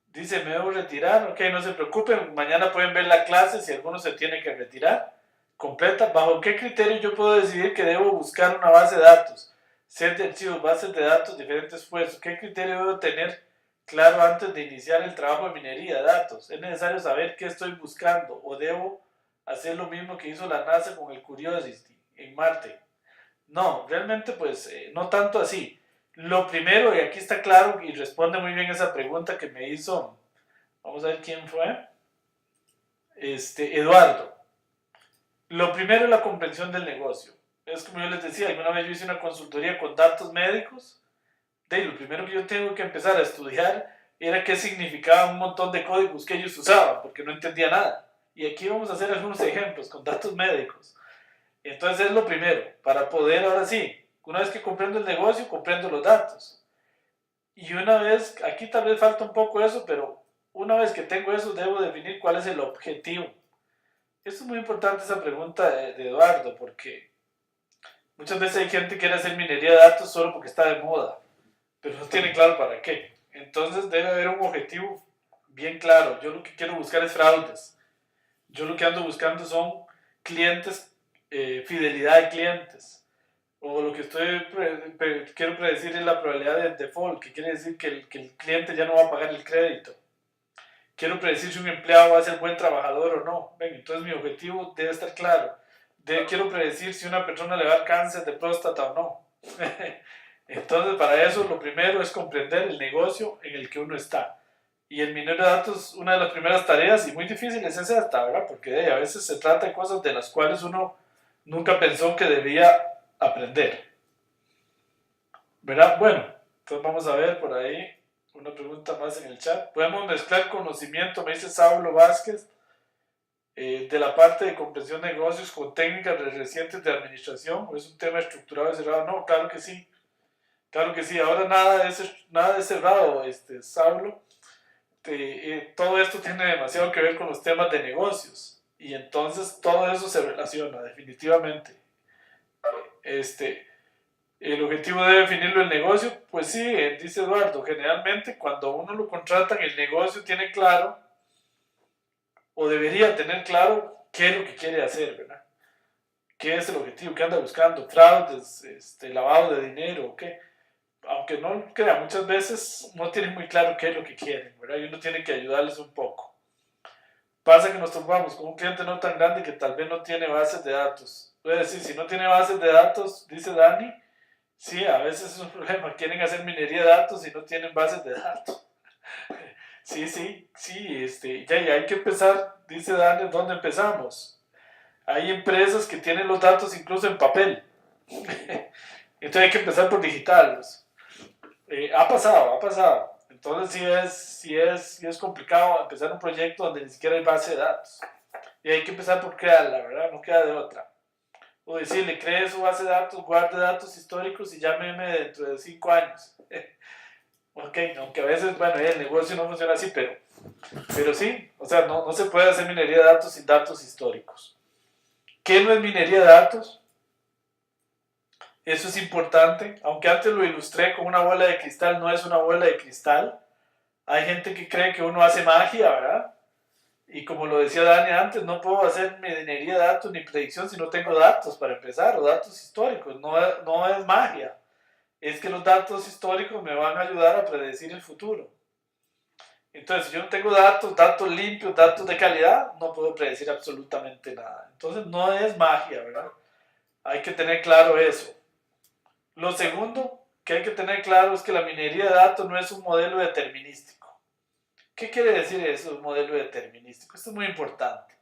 Dice, ¿me debo retirar? Ok, no se preocupen, mañana pueden ver la clase si alguno se tiene que retirar. Completa, ¿bajo qué criterio yo puedo decidir que debo buscar una base de datos? Set de archivos, bases de datos, diferentes puestos. ¿Qué criterio debo tener claro antes de iniciar el trabajo de minería de datos? ¿Es necesario saber qué estoy buscando o debo hacer lo mismo que hizo la NASA con el Curiosity en Marte? No, realmente pues no tanto así. Lo primero, y aquí está claro y responde muy bien esa pregunta que me hizo, vamos a ver quién fue, Eduardo. Lo primero es la comprensión del negocio. Es como yo les decía, alguna vez yo hice una consultoría con datos médicos. Lo primero que yo tengo que empezar a estudiar era qué significaba un montón de códigos que ellos usaban, porque no entendía nada. Y aquí vamos a hacer algunos ejemplos con datos médicos. Entonces es lo primero, para poder ahora sí, una vez que comprendo el negocio, comprendo los datos. Y una vez, aquí tal vez falta un poco eso, pero una vez que tengo eso, debo definir cuál es el objetivo. Esto es muy importante, esa pregunta de Eduardo, porque muchas veces hay gente que quiere hacer minería de datos solo porque está de moda, pero no tiene claro para qué. Entonces debe haber un objetivo bien claro. Yo lo que quiero buscar es fraudes. Yo lo que ando buscando son clientes, fidelidad de clientes. O lo que quiero predecir es la probabilidad de default, que quiere decir que el cliente ya no va a pagar el crédito. Quiero predecir si un empleado va a ser buen trabajador o no. Ven, entonces mi objetivo debe estar claro. Quiero predecir si una persona le va a dar cáncer de próstata o no. Entonces, para eso lo primero es comprender el negocio en el que uno está. Y el minero de datos, una de las primeras tareas, y muy difícil es esta, ¿verdad? Porque a veces se trata de cosas de las cuales uno nunca pensó que debía aprender. ¿Verdad? Bueno, entonces vamos a ver por ahí una pregunta más en el chat. ¿Podemos mezclar conocimiento, me dice Saulo Vázquez, de la parte de comprensión de negocios con técnicas recientes de administración? ¿O es un tema estructurado y cerrado? No, claro que sí. Claro que sí. Ahora nada es cerrado, Saulo. Todo esto tiene demasiado que ver con los temas de negocios. Y entonces todo eso se relaciona, definitivamente. El objetivo debe definirlo el negocio, pues sí, dice Eduardo, generalmente cuando uno lo contrata en el negocio tiene claro, o debería tener claro, qué es lo que quiere hacer, ¿verdad? ¿Qué es el objetivo? ¿Qué anda buscando? ¿Fraudes? ¿Lavado de dinero? ¿Qué? Aunque no lo crea, muchas veces no tienen muy claro qué es lo que quieren, ¿verdad? Y uno tiene que ayudarles un poco. Pasa que nos topamos con un cliente no tan grande que tal vez no tiene bases de datos. Es decir, si no tiene bases de datos, dice Dani, sí, a veces es un problema. Quieren hacer minería de datos y no tienen bases de datos. Sí, ya hay que empezar, dice Dani, ¿dónde empezamos? Hay empresas que tienen los datos incluso en papel. Entonces hay que empezar por digitarlos. Ha pasado. Entonces sí es complicado empezar un proyecto donde ni siquiera hay base de datos. Y hay que empezar por crearla, ¿verdad? No queda de otra. O decirle, cree su base de datos, guarde datos históricos y llámeme dentro de 5 años. Ok, aunque a veces, bueno, el negocio no funciona así, pero sí, o sea, no se puede hacer minería de datos sin datos históricos. ¿Qué no es minería de datos? Eso es importante, aunque antes lo ilustré con una bola de cristal, no es una bola de cristal. Hay gente que cree que uno hace magia, ¿verdad? Y como lo decía Dani antes, no puedo hacer minería de datos ni predicción si no tengo datos para empezar, o datos históricos, no es magia. Es que los datos históricos me van a ayudar a predecir el futuro. Entonces, si yo no tengo datos limpios, datos de calidad, no puedo predecir absolutamente nada. Entonces, no es magia, ¿verdad? Hay que tener claro eso. Lo segundo que hay que tener claro es que la minería de datos no es un modelo determinístico. ¿Qué quiere decir eso, un modelo determinístico? Esto es muy importante.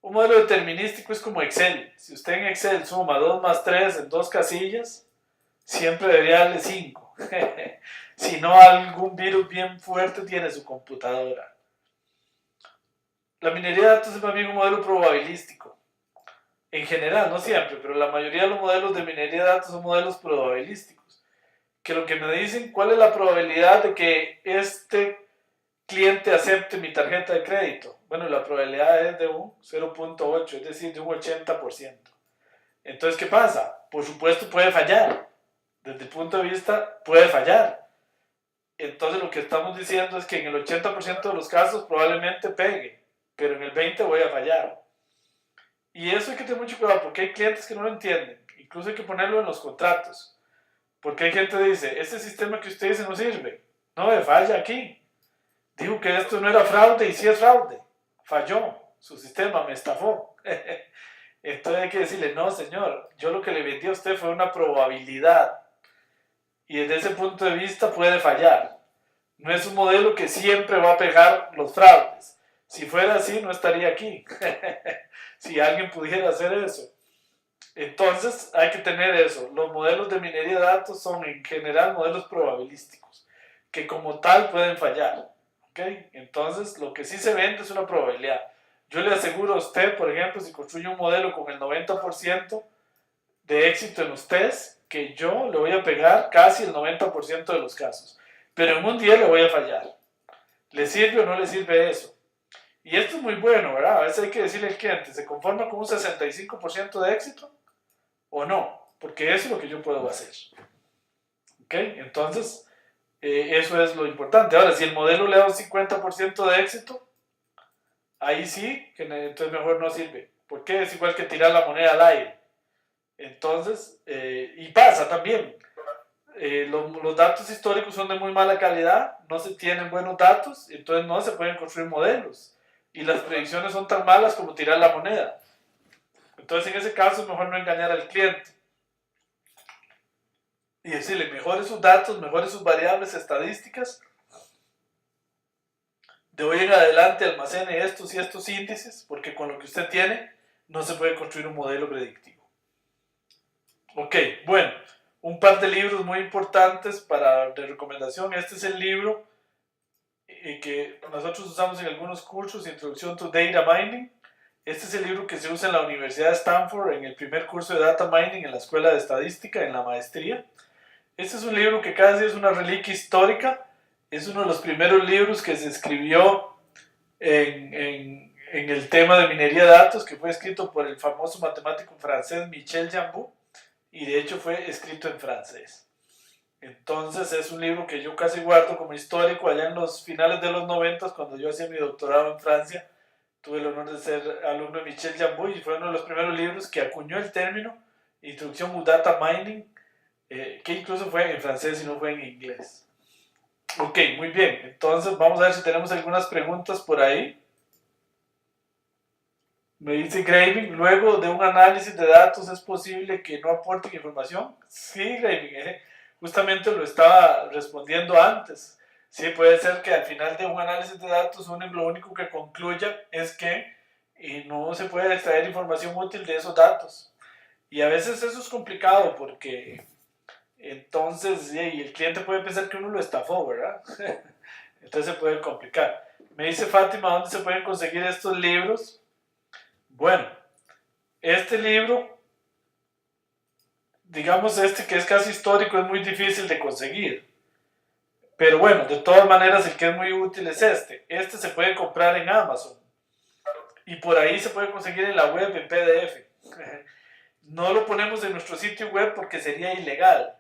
Un modelo determinístico es como Excel. Si usted en Excel suma 2 más 3 en 2 casillas, siempre debería darle 5. Si no, algún virus bien fuerte tiene su computadora. La minería de datos es más bien un modelo probabilístico. En general, no siempre, pero la mayoría de los modelos de minería de datos son modelos probabilísticos. Que lo que me dicen, ¿cuál es la probabilidad de que este cliente acepte mi tarjeta de crédito? Bueno, la probabilidad es de un 0.8, es decir, de un 80%. Entonces, ¿qué pasa? Por supuesto puede fallar. Desde el punto de vista, puede fallar. Entonces, lo que estamos diciendo es que en el 80% de los casos probablemente pegue, pero en el 20% voy a fallar. Y eso hay que tener mucho cuidado porque hay clientes que no lo entienden. Incluso hay que ponerlo en los contratos. Porque hay gente que dice, este sistema que usted dice no sirve. No, falla aquí. Dijo que esto no era fraude y sí es fraude. Falló. Su sistema me estafó. Entonces hay que decirle, no señor, yo lo que le vendí a usted fue una probabilidad. Y desde ese punto de vista puede fallar. No es un modelo que siempre va a pegar los fraudes. Si fuera así, no estaría aquí. Si alguien pudiera hacer eso. Entonces hay que tener eso. Los modelos de minería de datos son en general modelos probabilísticos. que como tal pueden fallar. ¿Okay? Entonces, lo que sí se vende es una probabilidad. Yo le aseguro a usted, por ejemplo, si construye un modelo con el 90% de éxito en los tests, que yo le voy a pegar casi el 90% de los casos. Pero en un día le voy a fallar. ¿Le sirve o no le sirve eso? Y esto es muy bueno, ¿verdad? A veces hay que decirle al cliente, ¿se conforma con un 65% de éxito o no? Porque eso es lo que yo puedo hacer. ¿Ok? Entonces, eso es lo importante. Ahora, si el modelo le da un 50% de éxito, ahí sí, que entonces mejor no sirve. Porque es igual que tirar la moneda al aire. Entonces, y pasa también. Los datos históricos son de muy mala calidad, no se tienen buenos datos, entonces no se pueden construir modelos. Y las predicciones son tan malas como tirar la moneda. Entonces, en ese caso, es mejor no engañar al cliente. Y decirle, mejore sus datos, mejore sus variables estadísticas. De hoy en adelante almacene estos y estos índices, porque con lo que usted tiene no se puede construir un modelo predictivo. Ok, bueno, un par de libros muy importantes de recomendación. Este es el libro que nosotros usamos en algunos cursos, Introducción to Data Mining. Este es el libro que se usa en la Universidad de Stanford en el primer curso de Data Mining en la Escuela de Estadística, en la maestría. Este es un libro que casi es una reliquia histórica. Es uno de los primeros libros que se escribió en el tema de minería de datos, que fue escrito por el famoso matemático francés Michel Jambout, y de hecho fue escrito en francés. Entonces es un libro que yo casi guardo como histórico. Allá en los finales de los 90, cuando yo hacía mi doctorado en Francia, tuve el honor de ser alumno de Michel Jambout y fue uno de los primeros libros que acuñó el término Introducción al Data Mining, que incluso fue en francés y no fue en inglés. Ok, muy bien. Entonces vamos a ver si tenemos algunas preguntas por ahí. Me dice Graving, luego de un análisis de datos, ¿es posible que no aporten información? Sí, Graving, justamente lo estaba respondiendo antes. Sí, puede ser que al final de un análisis de datos uno lo único que concluya es que no se puede extraer información útil de esos datos. Y a veces eso es complicado porque entonces el cliente puede pensar que uno lo estafó, ¿verdad? Entonces se puede complicar. Me dice Fátima, ¿dónde se pueden conseguir estos libros? Bueno, este libro, digamos este que es casi histórico, es muy difícil de conseguir. Pero bueno, de todas maneras el que es muy útil es este. Este se puede comprar en Amazon. Y por ahí se puede conseguir en la web en PDF. No lo ponemos en nuestro sitio web porque sería ilegal.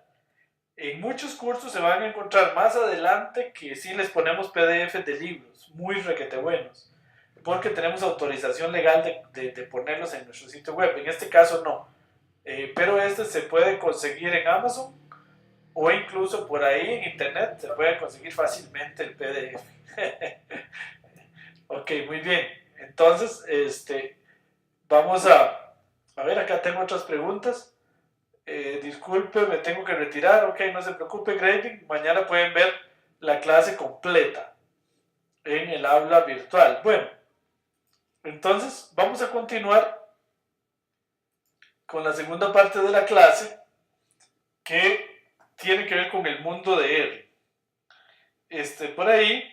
En muchos cursos se van a encontrar más adelante que sí les ponemos PDF de libros, muy requete buenos, porque tenemos autorización legal de ponerlos en nuestro sitio web. En este caso no, pero este se puede conseguir en Amazon o incluso por ahí en internet se puede conseguir fácilmente el PDF. Ok, muy bien. Entonces, vamos a ver, acá tengo otras preguntas. Disculpe, me tengo que retirar. Ok, no se preocupe, Grading. Mañana pueden ver la clase completa en el aula virtual. Bueno, entonces vamos a continuar con la segunda parte de la clase que tiene que ver con el mundo de R. Por ahí,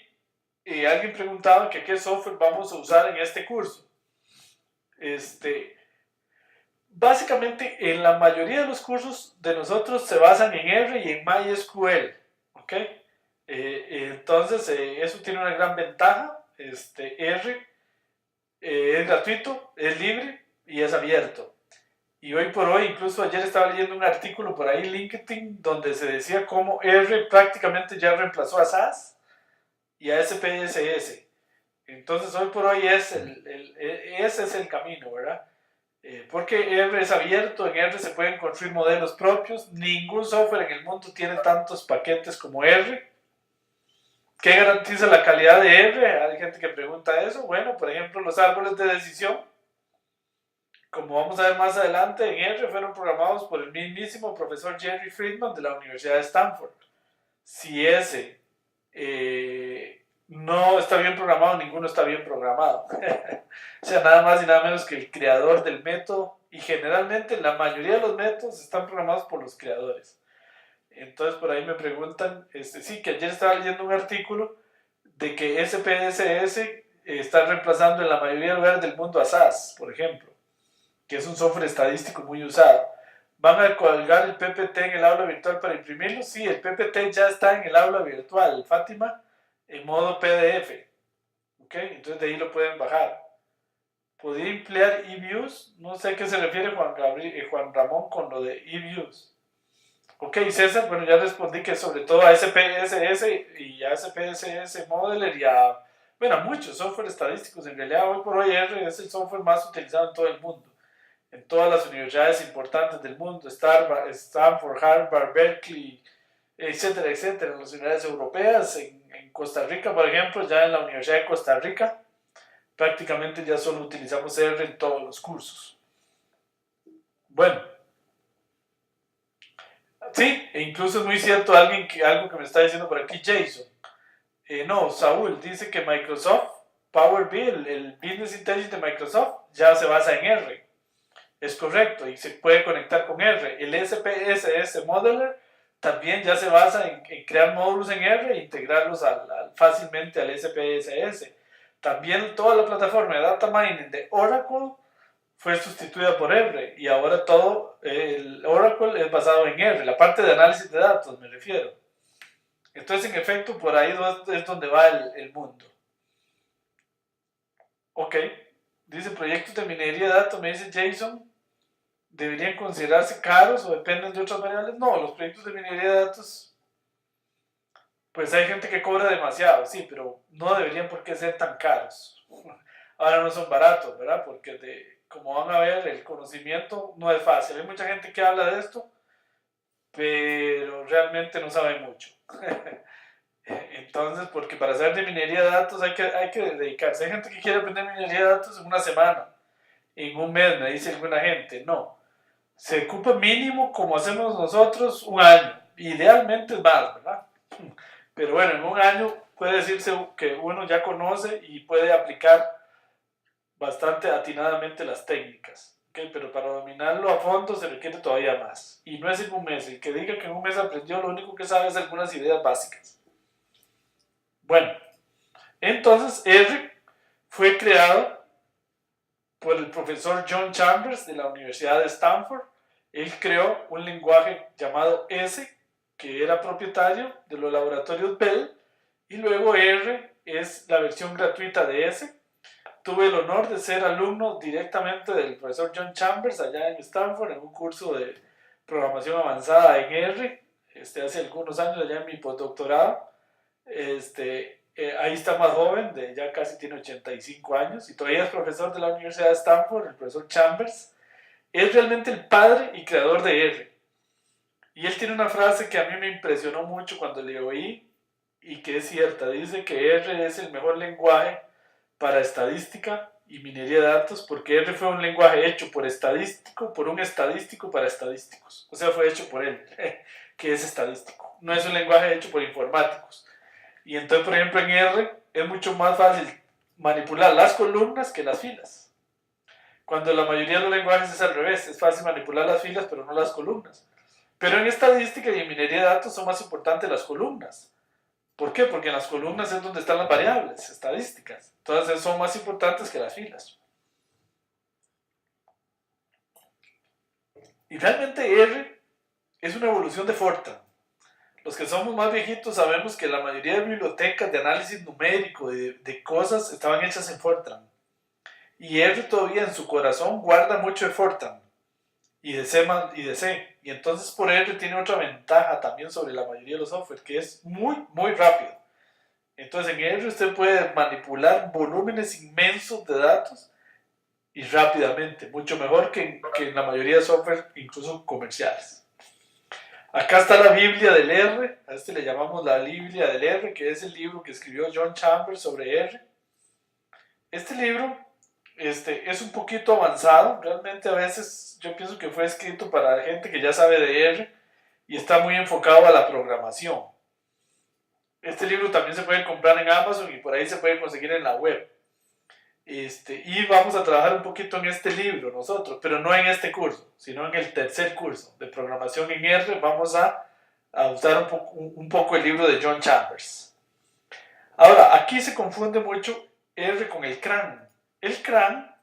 alguien preguntaba que qué software vamos a usar en este curso. Básicamente, en la mayoría de los cursos de nosotros se basan en R y en MySQL, ¿ok? Entonces, eso tiene una gran ventaja. R es gratuito, es libre y es abierto. Y hoy por hoy, incluso ayer estaba leyendo un artículo por ahí en LinkedIn donde se decía cómo R prácticamente ya reemplazó a SAS y a SPSS. Entonces, hoy por hoy ese es el camino, ¿verdad? Porque R es abierto, en R se pueden construir modelos propios, ningún software en el mundo tiene tantos paquetes como R. ¿Qué garantiza la calidad de R? Hay gente que pregunta eso. Bueno, por ejemplo, los árboles de decisión, como vamos a ver más adelante, en R fueron programados por el mismísimo profesor Jerry Friedman de la Universidad de Stanford. Si ese no está bien programado, ninguno está bien programado. O sea, nada más y nada menos que el creador del método, y generalmente la mayoría de los métodos están programados por los creadores. Entonces por ahí me preguntan, sí, que ayer estaba leyendo un artículo de que SPSS está reemplazando en la mayoría de lugares del mundo a SAS, por ejemplo, que es un software estadístico muy usado. ¿Van a colgar el PPT en el aula virtual para imprimirlo? Sí, el PPT ya está en el aula virtual, Fátima, en modo PDF. ¿Ok? Entonces de ahí lo pueden bajar. ¿Podría emplear eViews? No sé a qué se refiere Juan Ramón con lo de eViews. Ok, César, bueno, ya respondí que sobre todo a SPSS y a SPSS Modeler y a, bueno, a muchos software estadísticos. En realidad, hoy por hoy R es el software más utilizado en todo el mundo. En todas las universidades importantes del mundo, Stanford, Harvard, Berkeley, etcétera, etcétera, en las universidades europeas, en Costa Rica, por ejemplo, ya en la Universidad de Costa Rica, prácticamente ya solo utilizamos R en todos los cursos. Bueno, sí, e incluso es muy cierto algo que me está diciendo por aquí, Jason. No, Saúl dice que Microsoft, Power BI, el Business Intelligence de Microsoft, ya se basa en R. Es correcto, y se puede conectar con R. El SPSS Modeler también ya se basa en crear módulos en R e integrarlos fácilmente al SPSS. También toda la plataforma de data mining de Oracle fue sustituida por R y ahora todo el Oracle es basado en R, la parte de análisis de datos me refiero. Entonces, en efecto, por ahí es donde va el mundo. Ok, dice proyectos de minería de datos, me dice Jason, ¿deberían considerarse caros o dependen de otras variables? No, los proyectos de minería de datos, pues hay gente que cobra demasiado, sí, pero no deberían por qué ser tan caros. Ahora no son baratos, ¿verdad? Porque como van a ver, el conocimiento no es fácil. Hay mucha gente que habla de esto, pero realmente no sabe mucho. Entonces, porque para saber de minería de datos hay que dedicarse. Hay gente que quiere aprender minería de datos en una semana, en un mes, me dice alguna gente. No, se ocupa mínimo, como hacemos nosotros, un año. Idealmente es más, ¿verdad? Pero bueno, en un año puede decirse que uno ya conoce y puede aplicar bastante atinadamente las técnicas. ¿Okay? Pero para dominarlo a fondo se requiere todavía más. Y no es en un mes. El que diga que en un mes aprendió, lo único que sabe es algunas ideas básicas. Bueno, entonces R fue creado por el profesor John Chambers de la Universidad de Stanford. Él creó un lenguaje llamado S, que era propietario de los laboratorios Bell, y luego R es la versión gratuita de S. Tuve el honor de ser alumno directamente del profesor John Chambers allá en Stanford en un curso de programación avanzada en R, hace algunos años allá en mi postdoctorado. Ahí está más joven, ya casi tiene 85 años y todavía es profesor de la Universidad de Stanford, el profesor Chambers. Es realmente el padre y creador de R. Y él tiene una frase que a mí me impresionó mucho cuando le oí y que es cierta. Dice que R es el mejor lenguaje para estadística y minería de datos porque R fue un lenguaje hecho por un estadístico para estadísticos. O sea, fue hecho por él, que es estadístico. No es un lenguaje hecho por informáticos. Y entonces, por ejemplo, en R es mucho más fácil manipular las columnas que las filas. Cuando la mayoría de los lenguajes es al revés, es fácil manipular las filas pero no las columnas. Pero en estadística y en minería de datos son más importantes las columnas. ¿Por qué? Porque en las columnas es donde están las variables estadísticas. Entonces son más importantes que las filas. Y realmente R es una evolución de Fortran. Los que somos más viejitos sabemos que la mayoría de bibliotecas de análisis numérico de cosas estaban hechas en Fortran. Y R todavía en su corazón guarda mucho de Fortran y de C. Y entonces por R tiene otra ventaja también sobre la mayoría de los software, que es muy, muy rápido. Entonces en R usted puede manipular volúmenes inmensos de datos y rápidamente, mucho mejor que en la mayoría de software, incluso comerciales. Acá está la Biblia del R, a este le llamamos la Biblia del R, que es el libro que escribió John Chambers sobre R. Este libro es un poquito avanzado, realmente a veces yo pienso que fue escrito para gente que ya sabe de R y está muy enfocado a la programación. Este libro también se puede comprar en Amazon y por ahí se puede conseguir en la web. Y vamos a trabajar un poquito en este libro nosotros, pero no en este curso, sino en el tercer curso de programación en R. Vamos a a usar un poco el libro de John Chambers. Ahora, aquí se confunde mucho R con el CRAN. El CRAN,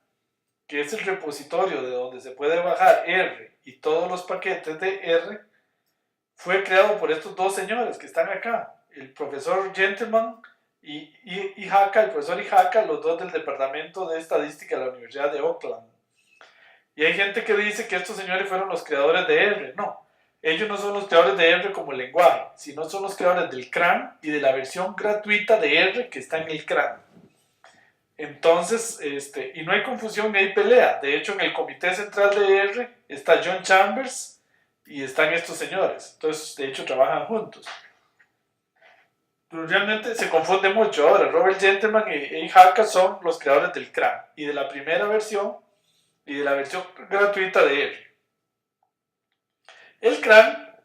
que es el repositorio de donde se puede bajar R y todos los paquetes de R, fue creado por estos dos señores que están acá, el profesor Gentleman y Haka, el profesor Haka, los dos del Departamento de Estadística de la Universidad de Oakland. Y hay gente que dice que estos señores fueron los creadores de R. No, ellos no son los creadores de R como lenguaje, sino son los creadores del CRAN y de la versión gratuita de R que está en el CRAN. Entonces, y no hay confusión ni hay pelea. De hecho, en el comité central de R está John Chambers y están estos señores. Entonces, de hecho, trabajan juntos. Pero realmente se confunde mucho. Ahora, Robert Gentleman y Haka son los creadores del CRAN y de la primera versión y de la versión gratuita de R. El CRAN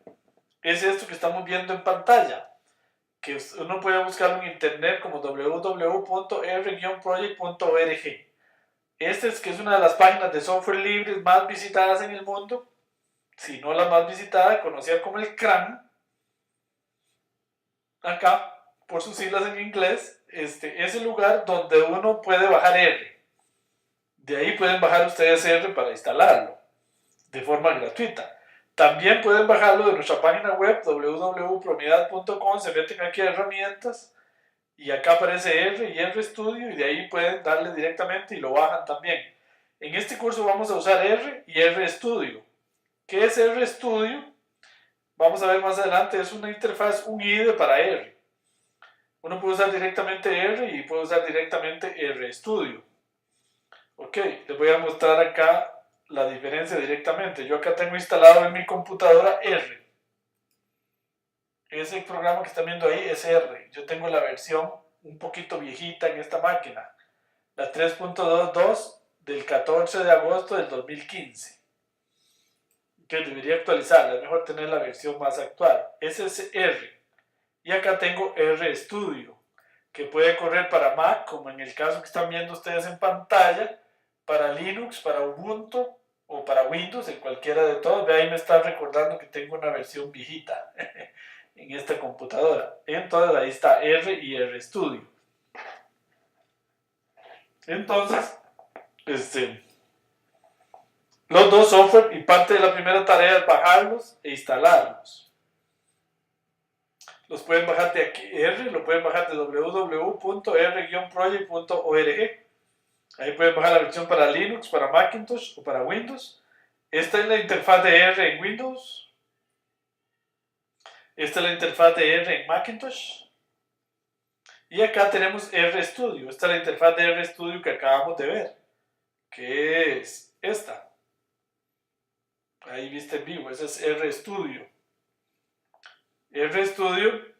es esto que estamos viendo en pantalla, que uno puede buscarlo en internet como www.r-project.org. Esta es que es una de las páginas de software libre más visitadas en el mundo, si no la más visitada, conocida como el CRAN, acá, por sus siglas en inglés, es el lugar donde uno puede bajar R. De ahí pueden bajar ustedes R para instalarlo, de forma gratuita. También pueden bajarlo de nuestra página web www.promidad.com, se meten aquí a herramientas y acá aparece R y R Studio y de ahí pueden darle directamente y lo bajan también. En este curso vamos a usar R y R Studio. ¿Qué es R Studio? Vamos a ver más adelante, es una interfaz, un IDE para R. Uno puede usar directamente R y puede usar directamente R Studio. Ok, les voy a mostrar acá la diferencia directamente. Yo acá tengo instalado en mi computadora R. Ese programa que están viendo ahí es R. Yo tengo la versión un poquito viejita en esta máquina, la 3.22 del 14 de agosto del 2015. Que debería actualizarla, es mejor tener la versión más actual. Ese es R. Y acá tengo R Studio, que puede correr para Mac, como en el caso que están viendo ustedes en pantalla, para Linux, para Ubuntu o para Windows, en cualquiera de todos. Ve ahí me está recordando que tengo una versión viejita en esta computadora. Entonces ahí está R y R Studio. Entonces, los dos software y parte de la primera tarea es bajarlos e instalarlos. Los pueden bajar de aquí, R, lo pueden bajar de www.r-project.org. Ahí pueden bajar la versión para Linux, para Macintosh o para Windows. Esta es la interfaz de R en Windows. Esta es la interfaz de R en Macintosh. Y acá tenemos RStudio. Esta es la interfaz de RStudio que acabamos de ver, que es esta. Ahí viste en vivo, esa es RStudio. RStudio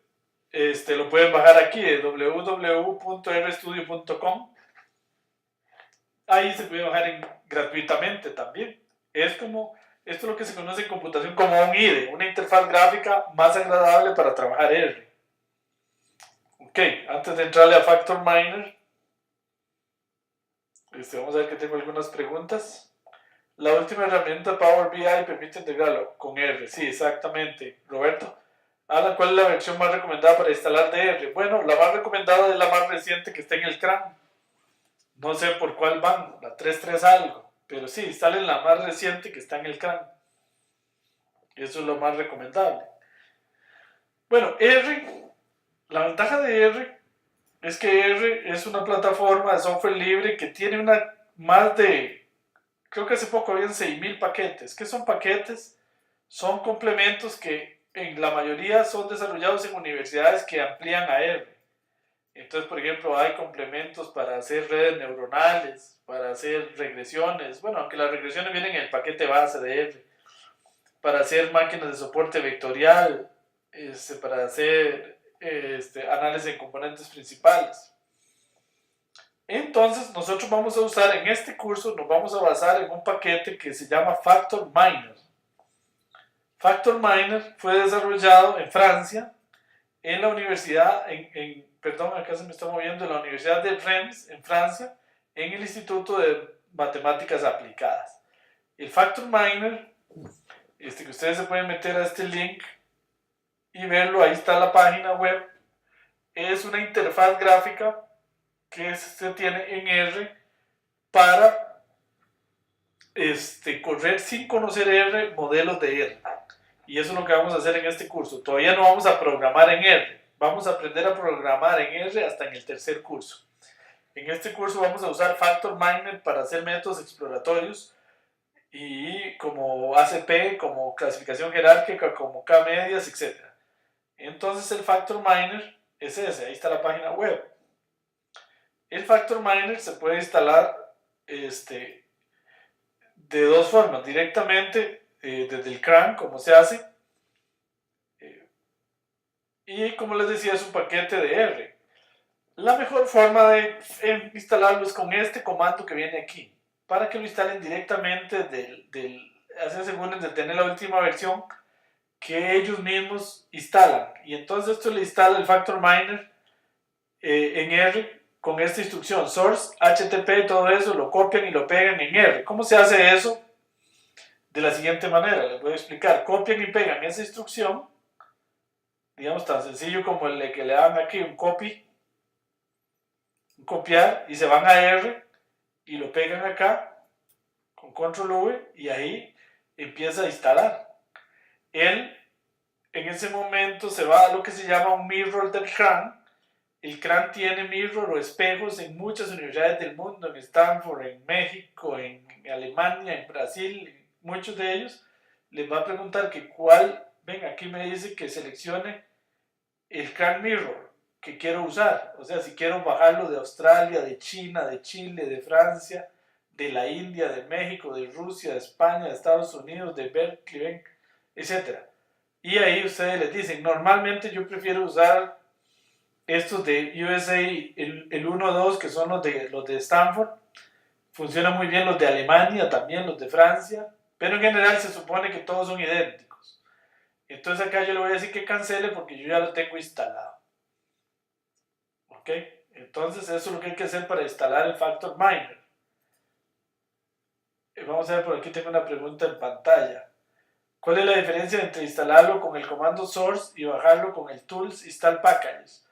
lo pueden bajar aquí de www.rstudio.com. Ahí se puede bajar gratuitamente también. Esto es lo que se conoce en computación como un IDE, una interfaz gráfica más agradable para trabajar R. Ok, antes de entrarle a Factor Miner, vamos a ver que tengo algunas preguntas. La última herramienta Power BI permite integrarlo con R. Sí, exactamente, Roberto. Alan, ¿cuál es la versión más recomendada para instalar de R? Bueno, la más recomendada es la más reciente que está en el CRAN. No sé por cuál van, la 3.3 algo. Pero sí, instalen la más reciente que está en el CRAN. Eso es lo más recomendable. Bueno, R, la ventaja de R es que R es una plataforma de software libre que tiene más de, creo que hace poco habían 6.000 paquetes. ¿Qué son paquetes? Son complementos que en la mayoría son desarrollados en universidades que amplían a R. Entonces, por ejemplo, hay complementos para hacer redes neuronales, para hacer regresiones. Bueno, aunque las regresiones vienen en el paquete base de R. Para hacer máquinas de soporte vectorial, para hacer análisis en componentes principales. Entonces, nosotros vamos a usar en este curso, nos vamos a basar en un paquete que se llama Factor Miner. Factor Miner fue desarrollado en Francia, en la universidad, perdón, acá se me está moviendo, en la Universidad de Reims, en Francia, en el Instituto de Matemáticas Aplicadas. El Factor Miner, que ustedes se pueden meter a este link, y verlo. Ahí está la página web. Es una interfaz gráfica que se tiene en R para correr sin conocer R modelos de R. Y eso es lo que vamos a hacer en este curso. Todavía no vamos a programar en R. Vamos a aprender a programar en R hasta en el tercer curso. En este curso vamos a usar Factor Miner para hacer métodos exploratorios y como ACP, como clasificación jerárquica, como K-medias, etc. Entonces el Factor Miner es ese. Ahí está la página web. El Factor Miner se puede instalar de dos formas. Directamente desde el CRAN, como se hace. Y como les decía, es un paquete de R. La mejor forma de instalarlo es con este comando que viene aquí. Para que lo instalen directamente se aseguren de tener la última versión que ellos mismos instalan. Y entonces esto le instala el Factor Miner en R con esta instrucción, source, HTTP, todo eso, lo copian y lo pegan en R. ¿Cómo se hace eso? De la siguiente manera, les voy a explicar. Copian y pegan esa instrucción, digamos tan sencillo como el que le dan aquí, un copy, un copiar, y se van a R y lo pegan acá con control V y ahí empieza a instalar. Él en ese momento se va a lo que se llama un mirror del CRAN. El CRAN tiene mirror o espejos en muchas universidades del mundo, en Stanford, en México, en Alemania, en Brasil, muchos de ellos. Les va a preguntar que cuál, ven, aquí me dice que seleccione el CRAN Mirror que quiero usar. O sea, si quiero bajarlo de Australia, de China, de Chile, de Francia, de la India, de México, de Rusia, de España, de Estados Unidos, de Berkeley, etc. Y ahí ustedes les dicen, normalmente yo prefiero usar estos de USA, el 1, 2, que son los de Stanford. Funcionan muy bien los de Alemania, también los de Francia, pero en general se supone que todos son idénticos. Entonces acá yo le voy a decir que cancele porque yo ya lo tengo instalado. ¿Ok? Entonces eso es lo que hay que hacer para instalar el Factor Miner. Vamos a ver, por aquí tengo una pregunta en pantalla. ¿Cuál es la diferencia entre instalarlo con el comando source y bajarlo con el tools install packages?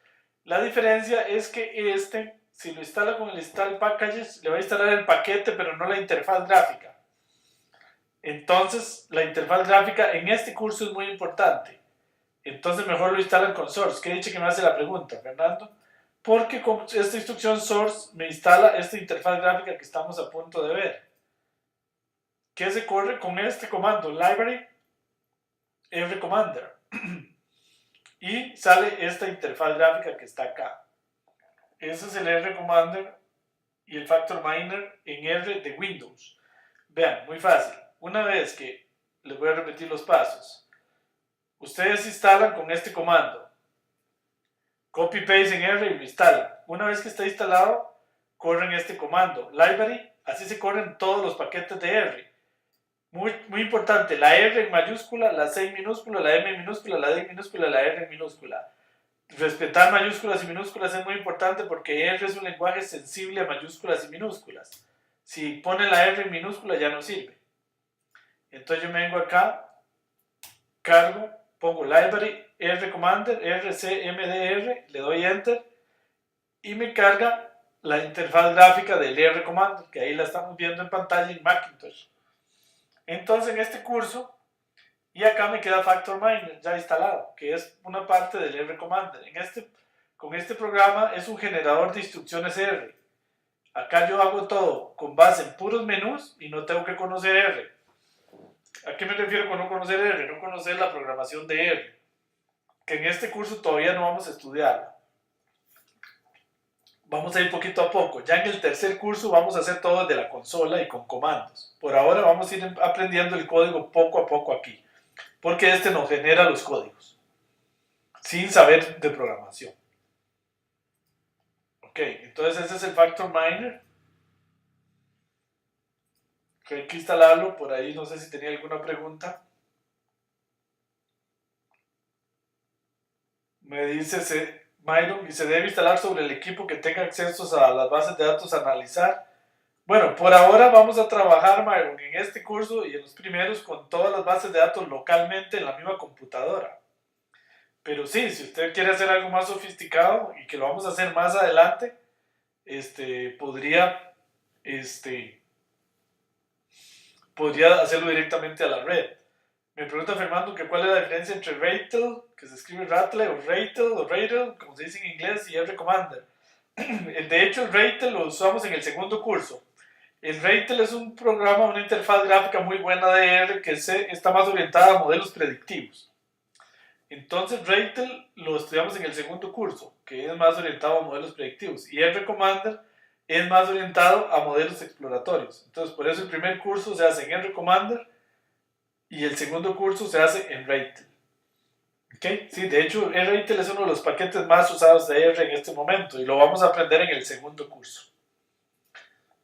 La diferencia es que si lo instala con el install packages, le va a instalar el paquete, pero no la interfaz gráfica. Entonces, la interfaz gráfica en este curso es muy importante. Entonces, mejor lo instalan con source. ¿Qué dice que me hace la pregunta, Fernando? Porque con esta instrucción source me instala esta interfaz gráfica que estamos a punto de ver. Que se corre con este comando, library rcommander. Y sale esta interfaz gráfica que está acá. Ese es el rcommander y el Factor Miner en R de Windows. Vean, muy fácil. Una vez que les voy a repetir los pasos, ustedes instalan con este comando, copy paste en R y lo instalan. Una vez que está instalado, corren este comando, library, así se corren todos los paquetes de R. Muy, muy importante, la R en mayúscula, la C en minúscula, la M en minúscula, la D en minúscula, la R en minúscula. Respetar mayúsculas y minúsculas es muy importante porque R es un lenguaje sensible a mayúsculas y minúsculas. Si pone la R en minúscula ya no sirve. Entonces yo me vengo acá, cargo, pongo library, rcommander, rcmdr, le doy enter y me carga la interfaz gráfica del rcommander, que ahí la estamos viendo en pantalla en Macintosh. Entonces en este curso, y acá me queda Factor Miner ya instalado, que es una parte del rcommander. Con este programa es un generador de instrucciones R. Acá yo hago todo con base en puros menús y no tengo que conocer R. ¿A qué me refiero con no conocer R? No conocer la programación de R, que en este curso todavía no vamos a estudiarla. Vamos a ir poquito a poco. Ya en el tercer curso vamos a hacer todo desde la consola y con comandos. Por ahora vamos a ir aprendiendo el código poco a poco aquí, porque este nos genera los códigos, sin saber de programación. Ok, entonces ese es el Factor Miner. Que hay que instalarlo, por ahí no sé si tenía alguna pregunta. Me dice Myron, y se debe instalar sobre el equipo que tenga acceso a las bases de datos a analizar. Bueno, por ahora vamos a trabajar, Myron, en este curso y en los primeros con todas las bases de datos localmente en la misma computadora. Pero sí, si usted quiere hacer algo más sofisticado y que lo vamos a hacer más adelante, podría, este, podría hacerlo directamente a la red. Me pregunta Fernando que cuál es la diferencia entre Ratel, que se escribe Rattle, o Ratel, como se dice en inglés, y R-Commander. De hecho, el Ratel lo usamos en el segundo curso. El Ratel es un programa, una interfaz gráfica muy buena de R que está más orientada a modelos predictivos. Entonces, Ratel lo estudiamos en el segundo curso, que es más orientado a modelos predictivos. Y R-Commander es más orientado a modelos exploratorios. Entonces, por eso el primer curso se hace en R-Commander y el segundo curso se hace en Ratel. ¿Okay? Sí, de hecho, Ratel es uno de los paquetes más usados de R en este momento y lo vamos a aprender en el segundo curso.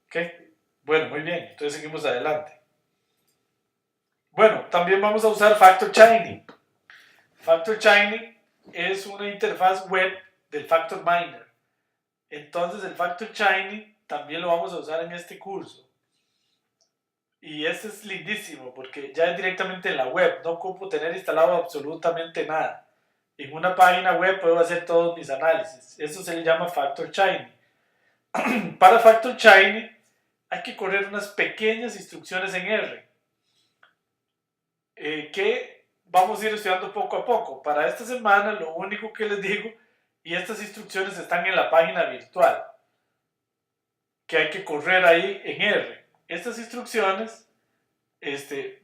¿Okay? Bueno, muy bien, entonces seguimos adelante. Bueno, también vamos a usar Factor Chaining. Factor Chaining es una interfaz web del Factor Miner. Entonces el Factor Chaining también lo vamos a usar en este curso. Y este es lindísimo porque ya es directamente en la web, no ocupo tener instalado absolutamente nada. En una página web puedo hacer todos mis análisis. Eso se le llama Factor Chaining. Para Factor Chaining hay que correr unas pequeñas instrucciones en R que vamos a ir estudiando poco a poco. Para esta semana lo único que les digo, y estas instrucciones están en la página virtual, que hay que correr ahí en R. Estas instrucciones,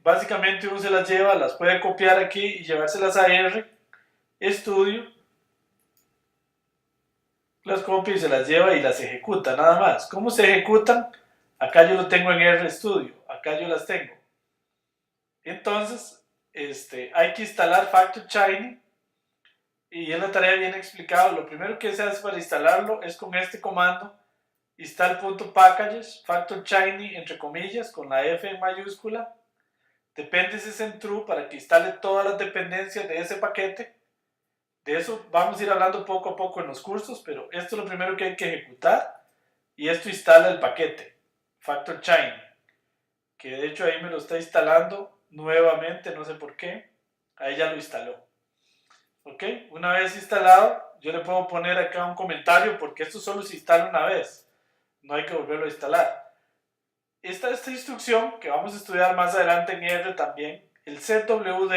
básicamente uno se las lleva, las puede copiar aquí y llevárselas a R, estudio, las copia y se las lleva y las ejecuta, nada más. ¿Cómo se ejecutan? Acá yo lo tengo en RStudio, acá yo las tengo. Entonces, hay que instalar Factor Chaining y en la tarea viene explicado. Lo primero que se hace para instalarlo es con este comando install.packages Factor Chaining entre comillas con la F en mayúscula, dependencies en true para que instale todas las dependencias de ese paquete. De eso vamos a ir hablando poco a poco en los cursos, pero esto es lo primero que hay que ejecutar y esto instala el paquete Factor Chaining, que de hecho ahí me lo está instalando nuevamente, no sé por qué, ahí ya lo instaló. Ok, una vez instalado, yo le puedo poner acá un comentario porque esto solo se instala una vez, no hay que volverlo a instalar. Esta instrucción que vamos a estudiar más adelante en R también, el ZWD,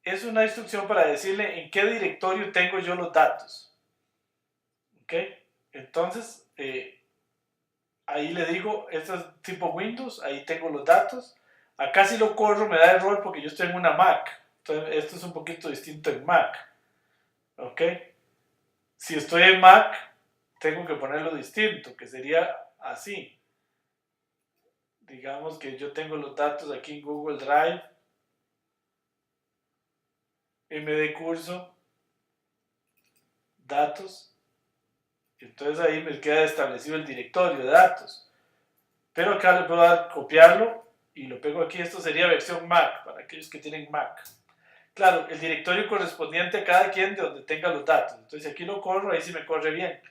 es una instrucción para decirle en qué directorio tengo yo los datos. Ok, entonces ahí le digo, esto es tipo Windows, ahí tengo los datos. Acá si lo corro me da error porque yo estoy en una Mac. Entonces esto es un poquito distinto en Mac. ¿Ok? Si estoy en Mac, tengo que ponerlo distinto, que sería así. Digamos que yo tengo los datos aquí en Google Drive, MD curso, datos. Entonces ahí me queda establecido el directorio de datos. Pero acá le puedo dar copiarlo y lo pego aquí. Esto sería versión Mac, para aquellos que tienen Mac. Claro, el directorio correspondiente a cada quien de donde tenga los datos. Entonces aquí lo corro, ahí sí me corre bien.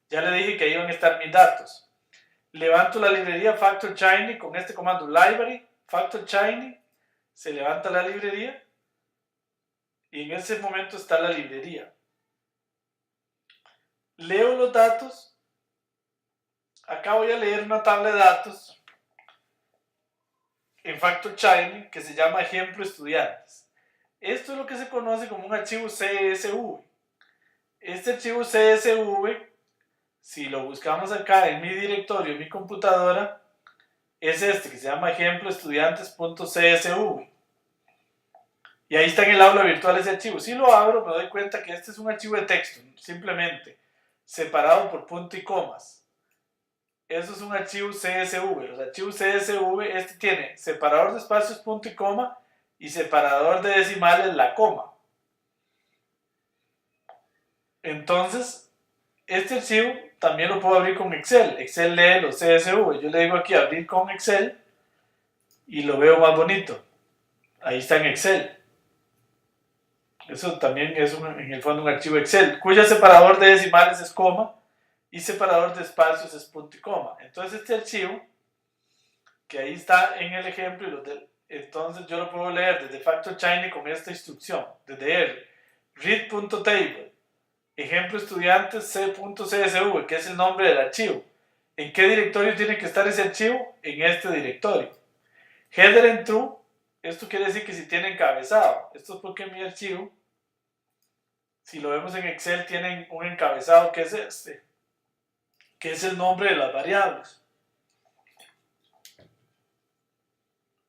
Ya le dije que ahí van a estar mis datos. Levanto la librería Factor Chaining con este comando library, Factor Chaining, se levanta la librería y en ese momento está la librería. Leo los datos. Acá voy a leer una tabla de datos en Factor Chaining que se llama ejemplo estudiantes. Esto es lo que se conoce como un archivo CSV. Este archivo CSV, si lo buscamos acá en mi directorio, en mi computadora, es este que se llama ejemplo estudiantes.csv. Y ahí está en el aula virtual ese archivo. Si lo abro, me doy cuenta que este es un archivo de texto, simplemente separado por punto y comas. Eso es un archivo CSV. Los archivos CSV, este tiene separador de espacios, punto y coma, y separador de decimales, la coma. Entonces, este archivo también lo puedo abrir con Excel. Excel lee los CSV. Yo le digo aquí abrir con Excel y lo veo más bonito. Ahí está en Excel. Eso también es en el fondo un archivo Excel, cuyo separador de decimales es coma y separador de espacios es punto y coma. Entonces este archivo, que ahí está en el ejemplo, entonces yo lo puedo leer desde Factor Chaining con esta instrucción, desde R. read.table, ejemplo estudiantes c.csv, que es el nombre del archivo. ¿En qué directorio tiene que estar ese archivo? En este directorio. Header en true, esto quiere decir que si tiene encabezado. Esto es porque mi archivo, si lo vemos en Excel, tiene un encabezado que es este, que es el nombre de las variables.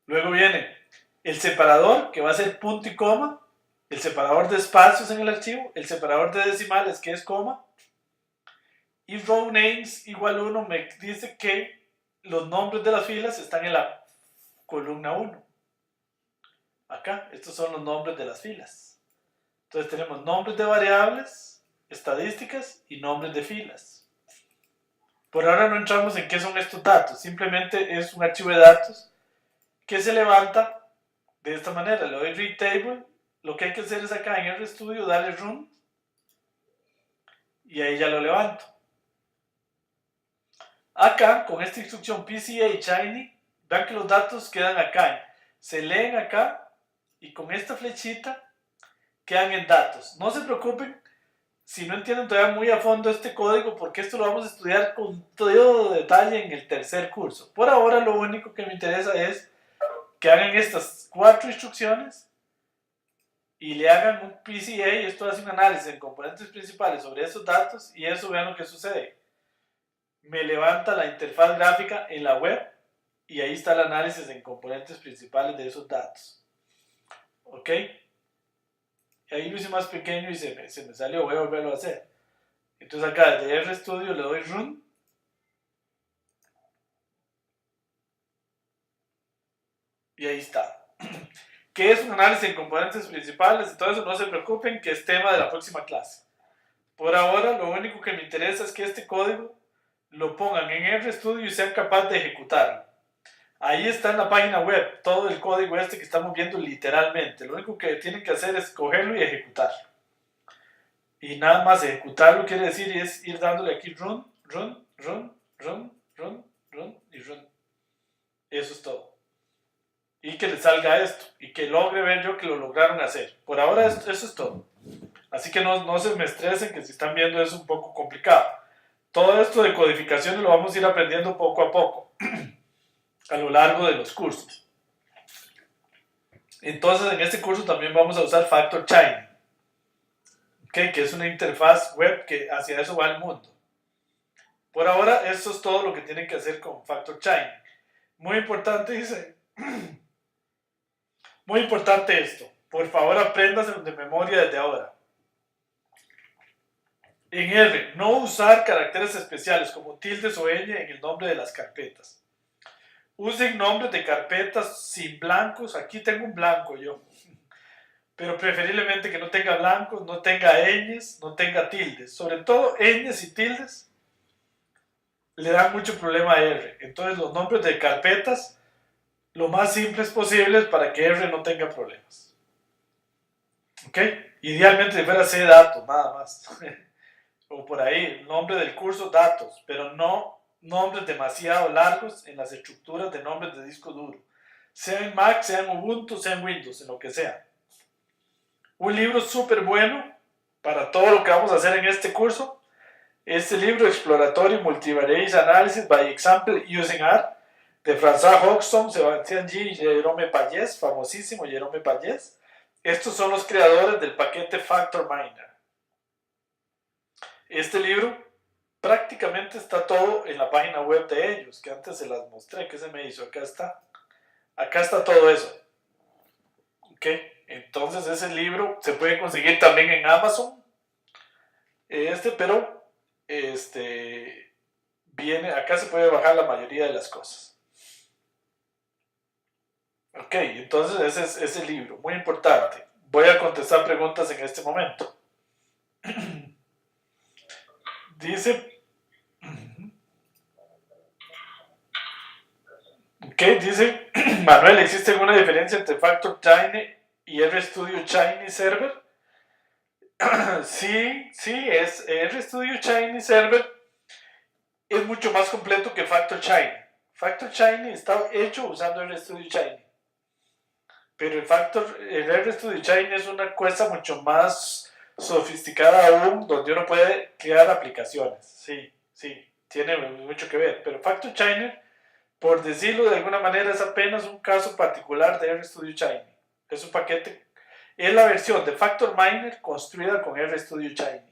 Luego viene el separador, que va a ser punto y coma, el separador de espacios en el archivo, el separador de decimales, que es coma, y row names igual 1 me dice que los nombres de las filas están en la columna 1. Acá, estos son los nombres de las filas. Entonces tenemos nombres de variables, estadísticas y nombres de filas. Por ahora no entramos en qué son estos datos, simplemente es un archivo de datos que se levanta de esta manera. Le doy read table, lo que hay que hacer es acá en RStudio darle run y ahí ya lo levanto. Acá, con esta instrucción PCA Shiny, vean que los datos quedan acá, se leen acá y con esta flechita quedan en datos. No se preocupen si no entienden todavía muy a fondo este código, porque esto lo vamos a estudiar con todo detalle en el tercer curso. Por ahora lo único que me interesa es que hagan estas 4 instrucciones y le hagan un PCA, y esto hace un análisis en componentes principales sobre esos datos, y eso vean lo que sucede. Me levanta la interfaz gráfica en la web y ahí está el análisis en componentes principales de esos datos. ¿Ok? Ahí lo hice más pequeño y se me salió, voy a volverlo a hacer. Entonces acá desde RStudio le doy run. Y ahí está. ¿Qué es un análisis en componentes principales? Entonces no se preocupen, que es tema de la próxima clase. Por ahora lo único que me interesa es que este código lo pongan en RStudio y sean capaces de ejecutarlo. Ahí está en la página web todo el código este que estamos viendo literalmente. Lo único que tienen que hacer es cogerlo y ejecutarlo. Y nada más ejecutarlo quiere decir es ir dándole aquí run, run, run, run, run, run y run. Eso es todo. Y que le salga esto y que logre ver yo que lo lograron hacer. Por ahora eso es todo. Así que no se me estresen, que si están viendo es un poco complicado. Todo esto de codificación lo vamos a ir aprendiendo poco a poco a lo largo de los cursos. Entonces en este curso también vamos a usar Factor Shiny, ¿okay? Que es una interfaz web que hacia eso va el mundo. Por ahora eso es todo lo que tienen que hacer con Factor Shiny. Muy importante, dice, muy importante esto. Por favor apréndaselo de memoria desde ahora. En R, no usar caracteres especiales como tildes o ñ en el nombre de las carpetas. Usen nombres de carpetas sin blancos. Aquí tengo un blanco yo, pero preferiblemente que no tenga blancos, no tenga ñes, no tenga tildes. Sobre todo ñes y tildes le dan mucho problema a R. Entonces los nombres de carpetas lo más simples posibles para que R no tenga problemas. ¿Ok? Idealmente si fuera C datos, nada más. O por ahí, nombre del curso datos, pero no nombres demasiado largos en las estructuras de nombres de disco duro. Sea en Mac, sea en Ubuntu, sea en Windows, en lo que sea. Un libro súper bueno para todo lo que vamos a hacer en este curso. Este libro, Exploratory Multivariate Analysis by Example Using R, de François Hoxton, Sebastián G. y Jerome Payés, famosísimo Jerome Payés. Estos son los creadores del paquete Factor Miner. Este libro prácticamente está todo en la página web de ellos, que antes se las mostré. ¿Qué se me hizo? Acá está. Acá está todo eso. ¿Ok? Entonces ese libro se puede conseguir también en Amazon. Pero viene, acá se puede bajar la mayoría de las cosas. Ok, entonces ese es ese libro, muy importante. Voy a contestar preguntas en este momento. Dice, dice Manuel, ¿existe alguna diferencia entre Factor Shiny y RStudio Shiny Server? Sí, es RStudio Shiny Server es mucho más completo que Factor Shiny. Factor Shiny está hecho usando RStudio Shiny, pero el RStudio Shiny es una cosa mucho más sofisticada aún, donde uno puede crear aplicaciones. Sí, sí, tiene mucho que ver. Pero FactorShiner, por decirlo de alguna manera, es apenas un caso particular de RStudio Shiny. Es un paquete, es la versión de FactorMiner construida con RStudio Shiny.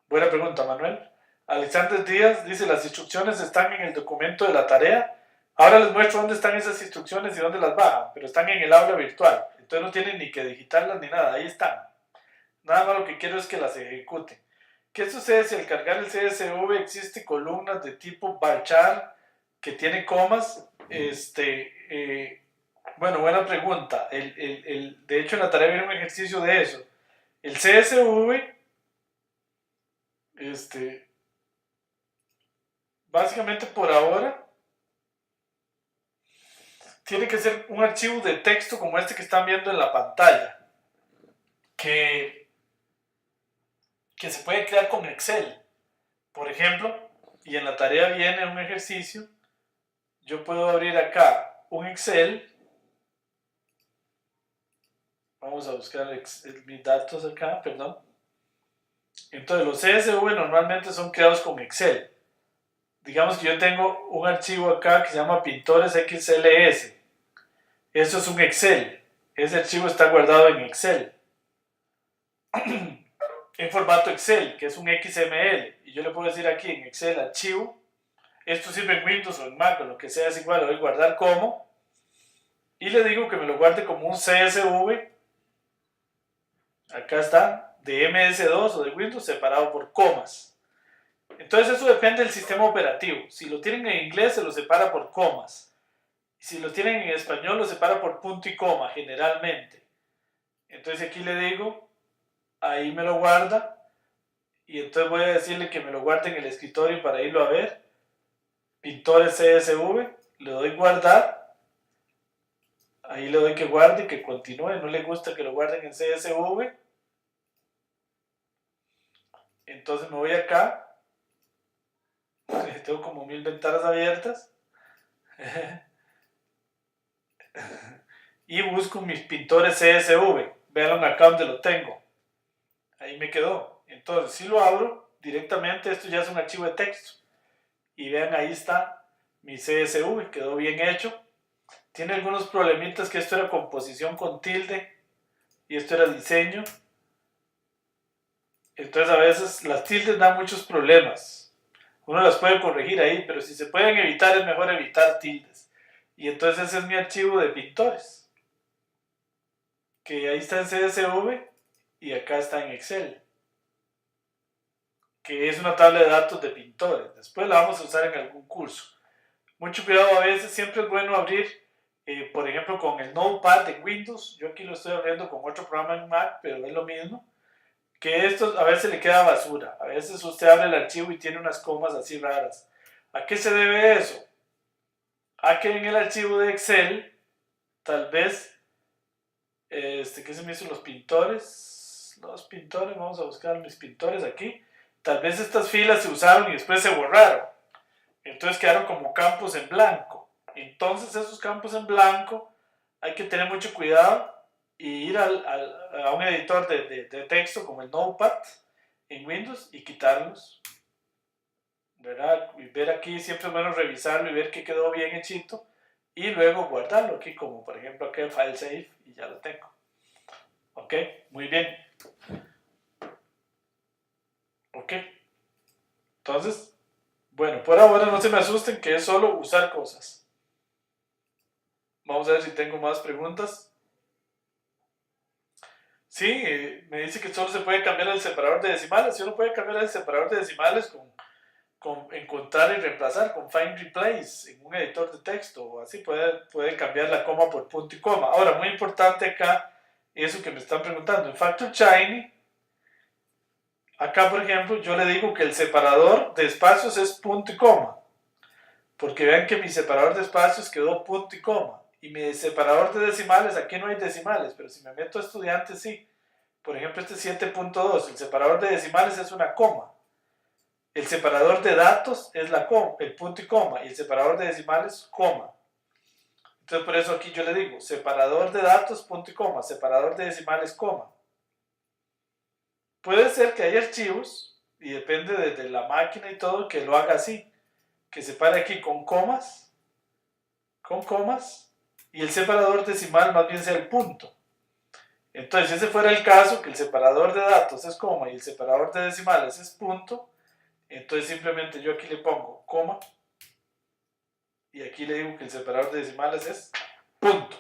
Buena pregunta, Manuel. Alexander Díaz dice, las instrucciones están en el documento de la tarea. Ahora les muestro dónde están esas instrucciones y dónde las bajan, pero están en el aula virtual. Entonces no tienen ni que digitarlas ni nada, ahí están. Nada más lo que quiero es que las ejecuten. ¿Qué sucede si al cargar el CSV existe columnas de tipo varchar que tiene comas? Bueno, buena pregunta. De hecho, en la tarea viene un ejercicio de eso. El CSV, básicamente por ahora, tiene que ser un archivo de texto como este que están viendo en la pantalla, que se puede crear con Excel, por ejemplo, y en la tarea viene un ejercicio. Yo puedo abrir acá un Excel. Vamos a buscar mis datos acá, perdón. Entonces los CSV normalmente son creados con Excel. Digamos que yo tengo un archivo acá que se llama Pintores XLS. Eso es un Excel. Ese archivo está guardado en Excel. En formato Excel, que es un XML. Y yo le puedo decir aquí en Excel archivo. Esto sirve en Windows o en Mac o lo que sea, es igual. Le doy guardar como. Y le digo que me lo guarde como un CSV. Acá está, de MS2 o de Windows separado por comas. Entonces eso depende del sistema operativo. Si lo tienen en inglés se lo separa por comas. Si lo tienen en español lo separa por punto y coma generalmente. Entonces aquí le digo, ahí me lo guarda. Y entonces voy a decirle que me lo guarde en el escritorio para irlo a ver. Pintores CSV, le doy guardar. Ahí le doy que guarde y que continúe. No le gusta que lo guarden en CSV. Entonces me voy acá. Tengo como 1000 ventanas abiertas. Y busco mis pintores CSV. Vean acá donde lo tengo. Ahí me quedó. Entonces, si lo abro directamente, esto ya es un archivo de texto. Y vean, ahí está mi CSV. Quedó bien hecho. Tiene algunos problemitas, que esto era composición con tilde. Y esto era diseño. Entonces, a veces las tildes dan muchos problemas. Uno las puede corregir ahí, pero si se pueden evitar, es mejor evitar tildes. Y entonces ese es mi archivo de pintores, que ahí está en CSV y acá está en Excel, que es una tabla de datos de pintores. Después la vamos a usar en algún curso. Mucho cuidado, a veces siempre es bueno abrir, por ejemplo, con el Notepad en Windows. Yo aquí lo estoy abriendo con otro programa en Mac, pero es lo mismo. Que esto a veces le queda basura. A veces usted abre el archivo y tiene unas comas así raras. ¿A qué se debe eso? A que en el archivo de Excel, tal vez, ¿qué se me hizo? Los pintores, vamos a buscar mis pintores aquí. Tal vez estas filas se usaron y después se borraron. Entonces quedaron como campos en blanco. Entonces esos campos en blanco hay que tener mucho cuidado y ir a un editor de texto como el Notepad en Windows y quitarlos, ¿verdad? Y ver aquí, siempre es bueno revisarlo y ver que quedó bien hechito y luego guardarlo aquí, como por ejemplo aquí el file save, y ya lo tengo. Ok, muy bien. Ok, entonces, bueno, por ahora no se me asusten, que es solo usar cosas. Vamos a ver si tengo más preguntas. Sí, me dice que solo se puede cambiar el separador de decimales. Si uno puede cambiar el separador de decimales con encontrar y reemplazar, con find replace en un editor de texto, o así puede cambiar la coma por punto y coma. Ahora, muy importante acá, eso que me están preguntando, en FactorShiny, acá por ejemplo, yo le digo que el separador de espacios es punto y coma, porque vean que mi separador de espacios quedó punto y coma, y mi separador de decimales, aquí no hay decimales, pero si me meto a estudiantes sí. Por ejemplo, este 7.2, el separador de decimales es una coma. El separador de datos es el punto y coma, y el separador de decimales, coma. Entonces, por eso aquí yo le digo, separador de datos, punto y coma, separador de decimales, coma. Puede ser que haya archivos, y depende de la máquina y todo, que lo haga así, que separe aquí con comas, y el separador decimal más bien sea el punto. Entonces, si ese fuera el caso, que el separador de datos es coma y el separador de decimales es punto, entonces simplemente yo aquí le pongo coma y aquí le digo que el separador de decimales es punto.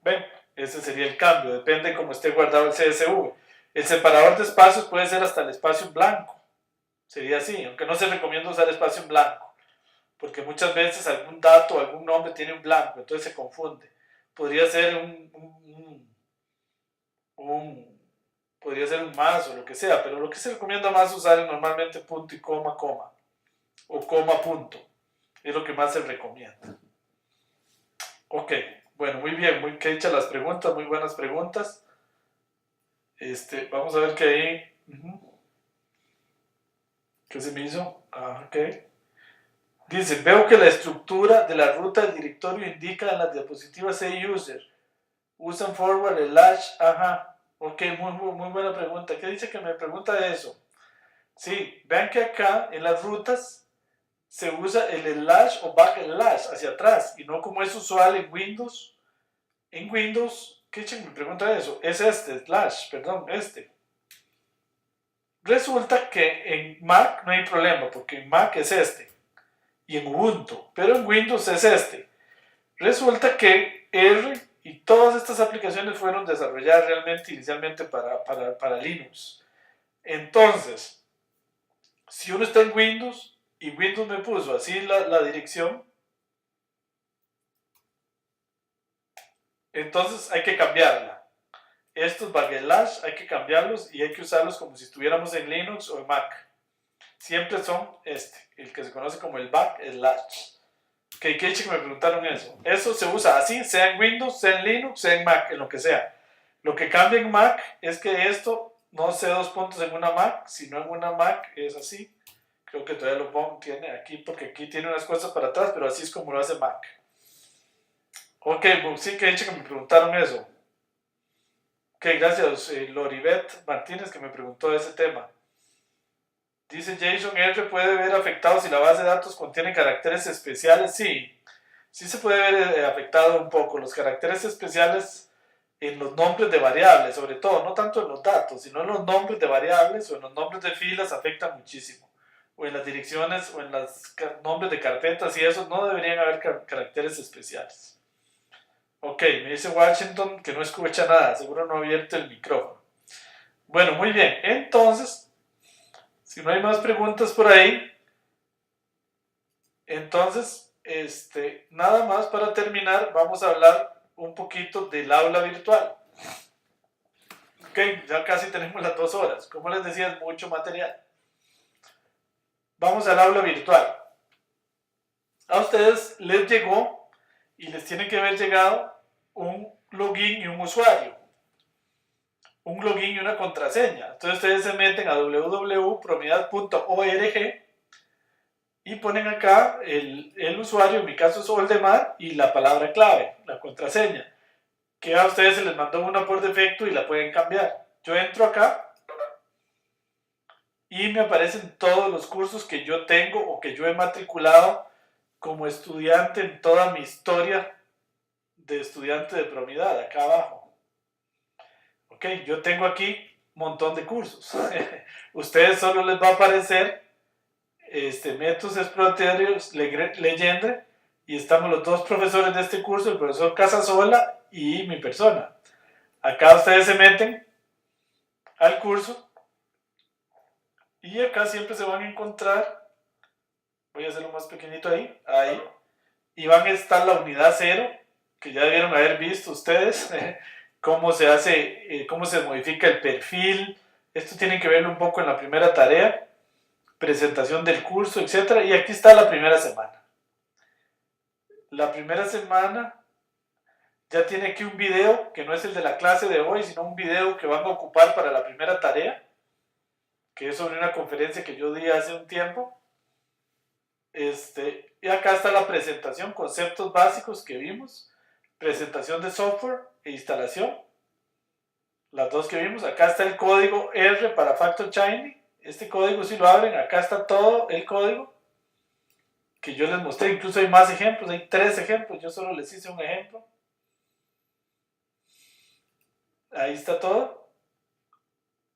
¿Ven? Ese sería el cambio, depende de cómo esté guardado el CSV. El separador de espacios puede ser hasta el espacio en blanco. Sería así, aunque no se recomienda usar espacio en blanco, porque muchas veces algún dato o algún nombre tiene un blanco, entonces se confunde. Podría ser podría ser un más o lo que sea, pero lo que se recomienda más usar es normalmente punto y coma, coma, o coma, punto. Es lo que más se recomienda. Ok, bueno, muy bien, muy que hechas las preguntas, muy buenas preguntas. Vamos a ver qué hay. ¿Qué se me hizo? Ok. Dice, veo que la estructura de la ruta del directorio indica en las diapositivas user. Usan forward, slash, ajá. Ok, muy buena pregunta. ¿Qué dice que me pregunta de eso? Sí, vean que acá en las rutas se usa el slash o back slash hacia atrás y no como es usual en Windows. En Windows, ¿qué me pregunta de eso? Es slash, perdón, Resulta que en Mac no hay problema porque en Mac es y en Ubuntu, pero en Windows es Resulta que R y todas estas aplicaciones fueron desarrolladas realmente inicialmente para Linux. Entonces, si uno está en Windows y Windows me puso así la dirección, entonces hay que cambiarla. Estos backslash hay que cambiarlos y hay que usarlos como si estuviéramos en Linux o en Mac. Siempre son el que se conoce como el backslash. Que me preguntaron eso. Eso se usa así, sea en Windows, sea en Linux, sea en Mac, en lo que sea. Lo que cambia en Mac es que esto no sea dos puntos en una Mac, sino en una Mac es así. Creo que todavía lo pongo, tiene aquí, porque aquí tiene unas cosas para atrás, pero así es como lo hace Mac. Ok, pues sí, que me preguntaron eso. Ok, gracias, Loribet Martínez, que me preguntó ese tema. Dice Jason R, ¿puede ver afectado si la base de datos contiene caracteres especiales? Sí, sí se puede ver afectado un poco. Los caracteres especiales en los nombres de variables, sobre todo, no tanto en los datos, sino en los nombres de variables o en los nombres de filas afectan muchísimo. O en las direcciones o en los nombres de carpetas y eso no deberían haber caracteres especiales. Ok, me dice Washington que no escucha nada, seguro no ha abierto el micrófono. Bueno, muy bien, entonces, si no hay más preguntas por ahí, entonces, nada más para terminar, vamos a hablar un poquito del aula virtual. Ok, ya casi tenemos las 2 horas. Como les decía, es mucho material. Vamos al aula virtual. A ustedes les llegó y les tiene que haber llegado un login y un usuario. Un login y una contraseña. Entonces ustedes se meten a www.promidad.org y ponen acá el usuario, en mi caso es Oldemar, y la palabra clave, la contraseña, que a ustedes se les mandó una por defecto y la pueden cambiar. Yo entro acá y me aparecen todos los cursos que yo tengo o que yo he matriculado como estudiante en toda mi historia de estudiante de Promidad, acá abajo. Ok, yo tengo aquí un montón de cursos. Ustedes solo les va a aparecer métodos exploratorios Legendre y estamos los 2 profesores de este curso, el profesor Casasola y mi persona. Acá ustedes se meten al curso y acá siempre se van a encontrar, voy a hacerlo más pequeñito ahí, y van a estar la unidad 0, que ya debieron haber visto ustedes, cómo se hace, cómo se modifica el perfil. Esto tienen que verlo un poco en la primera tarea, presentación del curso, etc. Y aquí está la primera semana. La primera semana ya tiene aquí un video, que no es el de la clase de hoy, sino un video que van a ocupar para la primera tarea, que es sobre una conferencia que yo di hace un tiempo. Y acá está la presentación, conceptos básicos que vimos, presentación de software e instalación, las dos que vimos. Acá está el código R para Factor Shiny. Este código, si lo abren, acá está todo el código que yo les mostré. Incluso hay más ejemplos, hay 3 ejemplos. Yo solo les hice un ejemplo. Ahí está todo.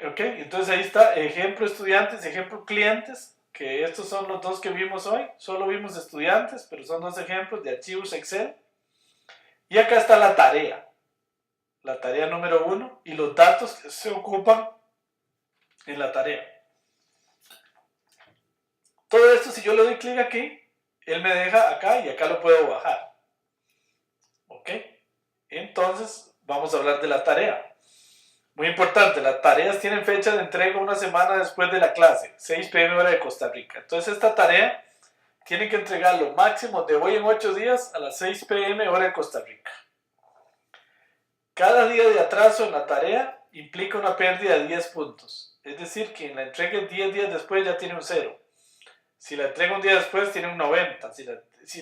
Ok, entonces ahí está ejemplo estudiantes, ejemplo clientes, que estos son los dos que vimos hoy. Solo vimos estudiantes, pero son 2 ejemplos de archivos Excel. Y acá está la tarea número 1 y los datos que se ocupan en la tarea. Todo esto, si yo le doy clic aquí, él me deja acá y acá lo puedo bajar. Ok, entonces vamos a hablar de la tarea. Muy importante, las tareas tienen fecha de entrega una semana después de la clase, 6 p.m. hora de Costa Rica. Entonces esta tarea tiene que entregarlo máximo de hoy en 8 días a las 6 p.m. hora de Costa Rica. Cada día de atraso en la tarea implica una pérdida de 10 puntos. Es decir, quien la entregue 10 días después ya tiene un 0. Si la entrega un día después tiene un 90,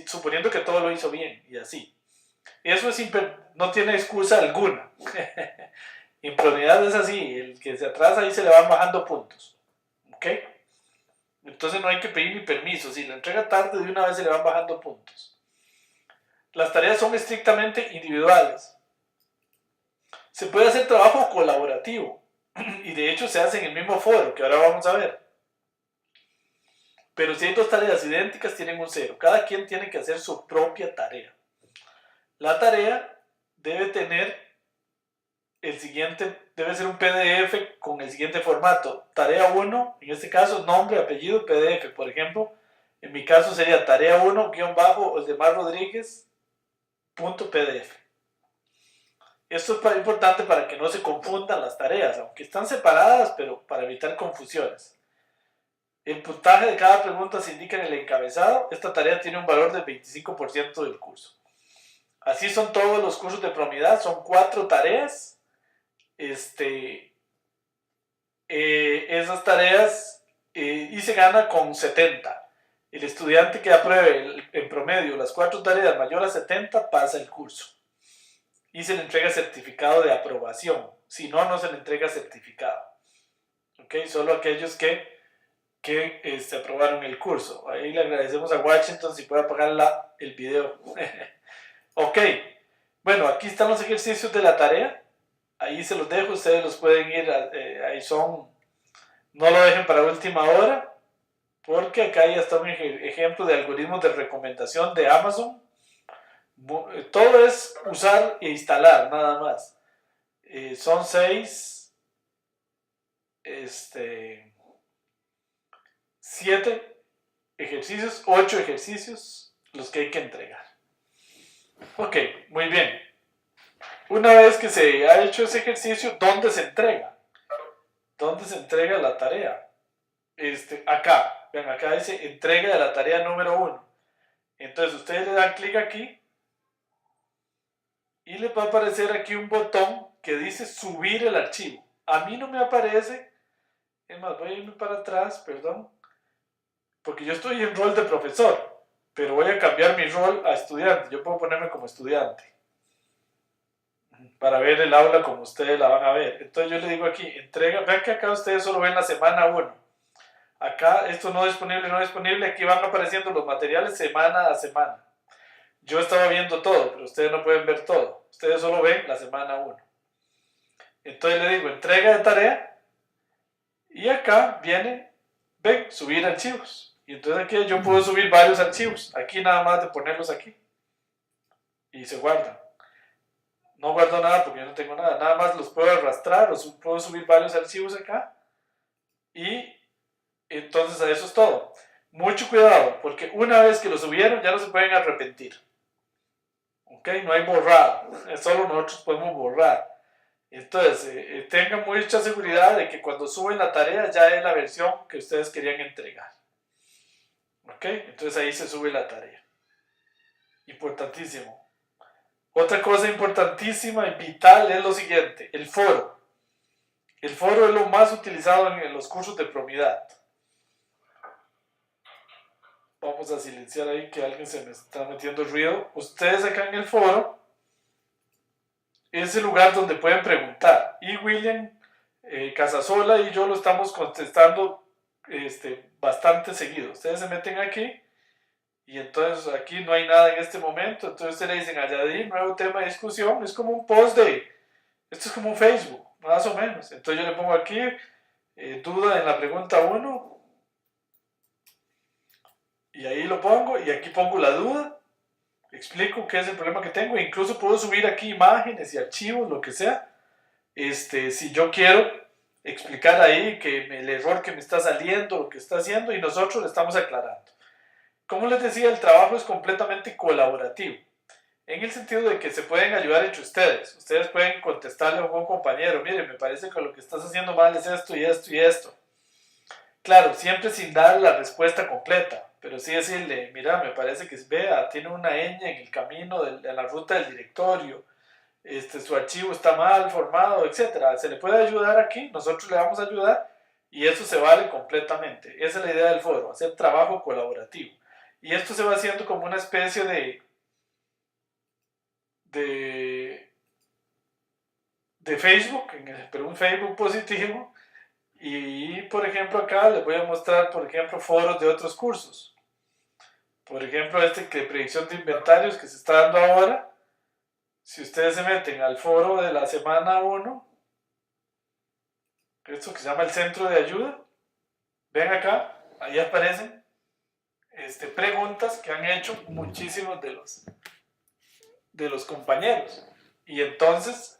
suponiendo que todo lo hizo bien y así. Eso no tiene excusa alguna. Impunidad es así, el que se atrasa ahí se le van bajando puntos. ¿Ok? Entonces no hay que pedir ni permiso. Si la entrega tarde, de una vez se le van bajando puntos. Las tareas son estrictamente individuales. Se puede hacer trabajo colaborativo y de hecho se hace en el mismo foro que ahora vamos a ver. Pero si hay 2 tareas idénticas tienen un 0. Cada quien tiene que hacer su propia tarea. La tarea debe tener debe ser un PDF con el siguiente formato. Tarea 1, en este caso nombre, apellido, PDF. Por ejemplo, en mi caso sería tarea 1-Oldemar Rodríguez.pdf. Esto es importante para que no se confundan las tareas, aunque están separadas, pero para evitar confusiones. El puntaje de cada pregunta se indica en el encabezado. Esta tarea tiene un valor del 25% del curso. Así son todos los cursos de Promidad, son 4 tareas. Esas tareas y se gana con 70. El estudiante que apruebe en promedio las 4 tareas mayor a 70 pasa el curso. Y se le entrega certificado de aprobación. Si no, no se le entrega certificado. ¿Ok? Solo aquellos que aprobaron el curso. Ahí le agradecemos a Washington si puede apagar el video. Ok. Bueno, aquí están los ejercicios de la tarea. Ahí se los dejo. Ustedes los pueden ir. Ahí son. No lo dejen para última hora. Porque acá ya está un ejemplo de algoritmos de recomendación de Amazon. Todo es usar e instalar, nada más. Son 6, 7 ejercicios, 8 ejercicios los que hay que entregar. Ok, muy bien. Una vez que se ha hecho ese ejercicio, ¿dónde se entrega? ¿Dónde se entrega la tarea? Acá. Vean, acá dice entrega de la tarea número 1. Entonces ustedes le dan clic aquí y les va a aparecer aquí un botón que dice subir el archivo. A mí no me aparece, es más, voy a irme para atrás, perdón, porque yo estoy en rol de profesor, pero voy a cambiar mi rol a estudiante. Yo puedo ponerme como estudiante para ver el aula como ustedes la van a ver. Entonces yo le digo aquí, entrega, vean que acá ustedes solo ven la semana 1. Acá esto no disponible, aquí van apareciendo los materiales semana a semana. Yo estaba viendo todo, pero ustedes no pueden ver todo. Ustedes solo ven la semana 1. Entonces le digo, entrega de tarea. Y acá viene, ven, subir archivos. Y entonces aquí yo puedo subir varios archivos. Aquí nada más de ponerlos aquí. Y se guardan. No guardo nada porque yo no tengo nada. Nada más los puedo arrastrar o puedo subir varios archivos acá. Y entonces eso es todo. Mucho cuidado, porque una vez que lo subieron ya no se pueden arrepentir. ¿Ok? No hay borrado. Solo nosotros podemos borrar. Entonces, tengan mucha seguridad de que cuando suben la tarea ya es la versión que ustedes querían entregar. ¿Ok? Entonces ahí se sube la tarea. Importantísimo. Otra cosa importantísima y vital es lo siguiente, el foro. El foro es lo más utilizado en los cursos de Promidad. Vamos a silenciar ahí que alguien se me está metiendo ruido. Ustedes acá en el foro es el lugar donde pueden preguntar. y William Casasola y yo lo estamos contestando bastante seguido. Ustedes se meten aquí y entonces aquí no hay nada en este momento, entonces ustedes le dicen añadir nuevo tema de discusión, es como un post esto es como un Facebook, más o menos. Entonces yo le pongo aquí duda en la pregunta 1 y ahí lo pongo y aquí pongo la duda, explico qué es el problema que tengo, e incluso puedo subir aquí imágenes y archivos, lo que sea, si yo quiero explicar ahí que el error que me está saliendo, lo que está haciendo, y nosotros le estamos aclarando. Como les decía, el trabajo es completamente colaborativo, en el sentido de que se pueden ayudar entre ustedes. Ustedes pueden contestarle a un compañero, mire, me parece que lo que estás haciendo mal es esto y esto y esto. Claro, siempre sin dar la respuesta completa, pero sí decirle, mira, me parece que vea, tiene una ñ en el camino de la ruta del directorio, su archivo está mal formado, etcétera. Se le puede ayudar aquí, nosotros le vamos a ayudar y eso se vale completamente. Esa es la idea del foro, hacer trabajo colaborativo. Y esto se va haciendo como una especie de Facebook, pero un Facebook positivo. Y por ejemplo acá les voy a mostrar, por ejemplo, foros de otros cursos. Por ejemplo, que predicción de inventarios que se está dando ahora. Si ustedes se meten al foro de la semana 1, esto que se llama el centro de ayuda, ven acá, ahí aparecen preguntas que han hecho muchísimos de los compañeros. Y entonces,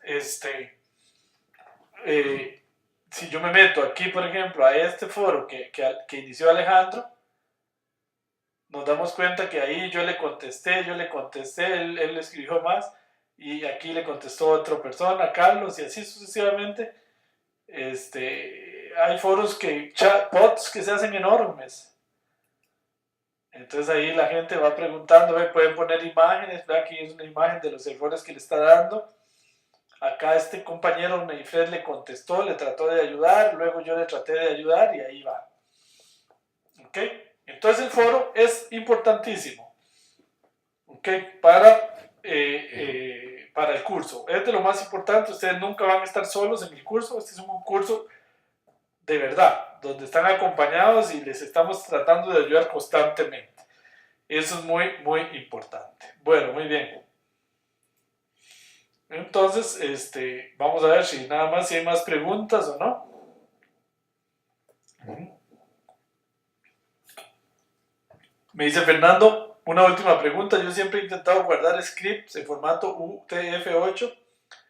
si yo me meto aquí, por ejemplo, a este foro que inició Alejandro, nos damos cuenta que ahí yo le contesté, él escribió más, y aquí le contestó otra persona, Carlos, y así sucesivamente. Hay foros chatbots que se hacen enormes. Entonces ahí la gente va preguntando, pueden poner imágenes, aquí es una imagen de los errores que le está dando. Acá este compañero Meifred le contestó, le trató de ayudar, luego yo le traté de ayudar y ahí va. ¿Ok? Entonces el foro es importantísimo, ¿ok? Para el curso. Es de lo más importante, ustedes nunca van a estar solos en el curso, este es un curso de verdad, donde están acompañados y les estamos tratando de ayudar constantemente. Eso es muy, muy importante. Bueno, muy bien. Entonces, vamos a ver si nada más, si hay más preguntas o no. Me dice Fernando, una última pregunta. Yo siempre he intentado guardar scripts en formato UTF-8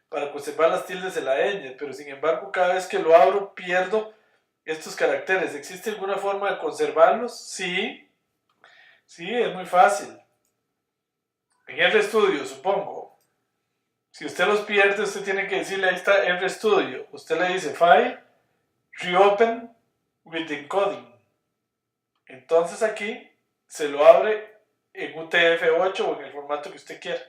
para conservar las tildes de la ñ, pero sin embargo cada vez que lo abro pierdo estos caracteres. ¿Existe alguna forma de conservarlos? Sí, es muy fácil. En RStudio, supongo. Si usted los pierde, usted tiene que decirle, ahí está RStudio. Usted le dice File, Reopen with Encoding. Entonces aquí se lo abre en UTF-8 o en el formato que usted quiera.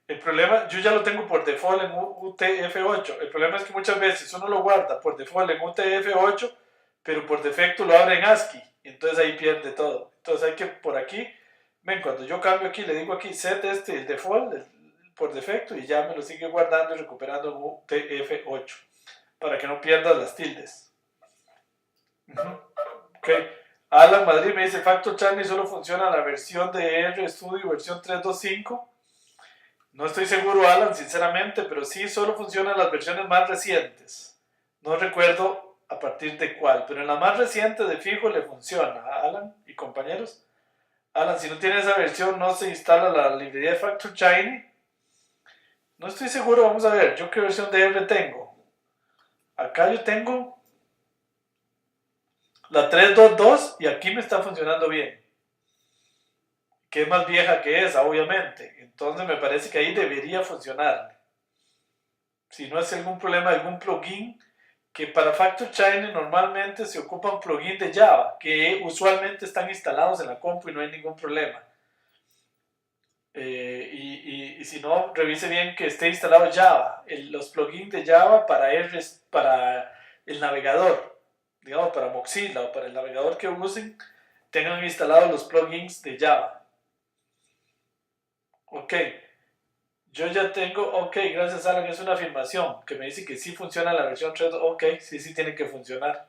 El problema, yo ya lo tengo por default en UTF-8. El problema es que muchas veces uno lo guarda por default en UTF-8, pero por defecto lo abre en ASCII. Y entonces ahí pierde todo. Entonces hay que por aquí, ven, cuando yo cambio aquí, le digo aquí set el default por defecto y ya me lo sigue guardando y recuperando en UTF-8 para que no pierdas las tildes. Ok. Alan Madrid me dice Factor Charlie solo funciona la versión de RStudio versión 3.2.5. No estoy seguro, Alan, sinceramente, pero sí solo funcionan las versiones más recientes. No recuerdo a partir de cuál, pero en la más reciente de fijo le funciona. Alan y compañeros. Alan, si no tiene esa versión, no se instala la librería de Factor Shiny. No estoy seguro, vamos a ver. ¿Yo qué versión de R tengo? Acá yo tengo la 3.2.2 y aquí me está funcionando bien. Que es más vieja que esa, obviamente. Entonces me parece que ahí debería funcionar. Si no es algún problema, algún plugin, que para Factor Shiny normalmente se ocupa un plugin de Java, que usualmente están instalados en la compu y no hay ningún problema. Y si no, revise bien que esté instalado Java, los plugins de Java para el navegador, digamos para Mozilla o para el navegador que usen, tengan instalados los plugins de Java. Ok, Yo ya tengo, ok, gracias Alan, es una afirmación que me dice que sí funciona la versión 3. Ok, sí tiene que funcionar.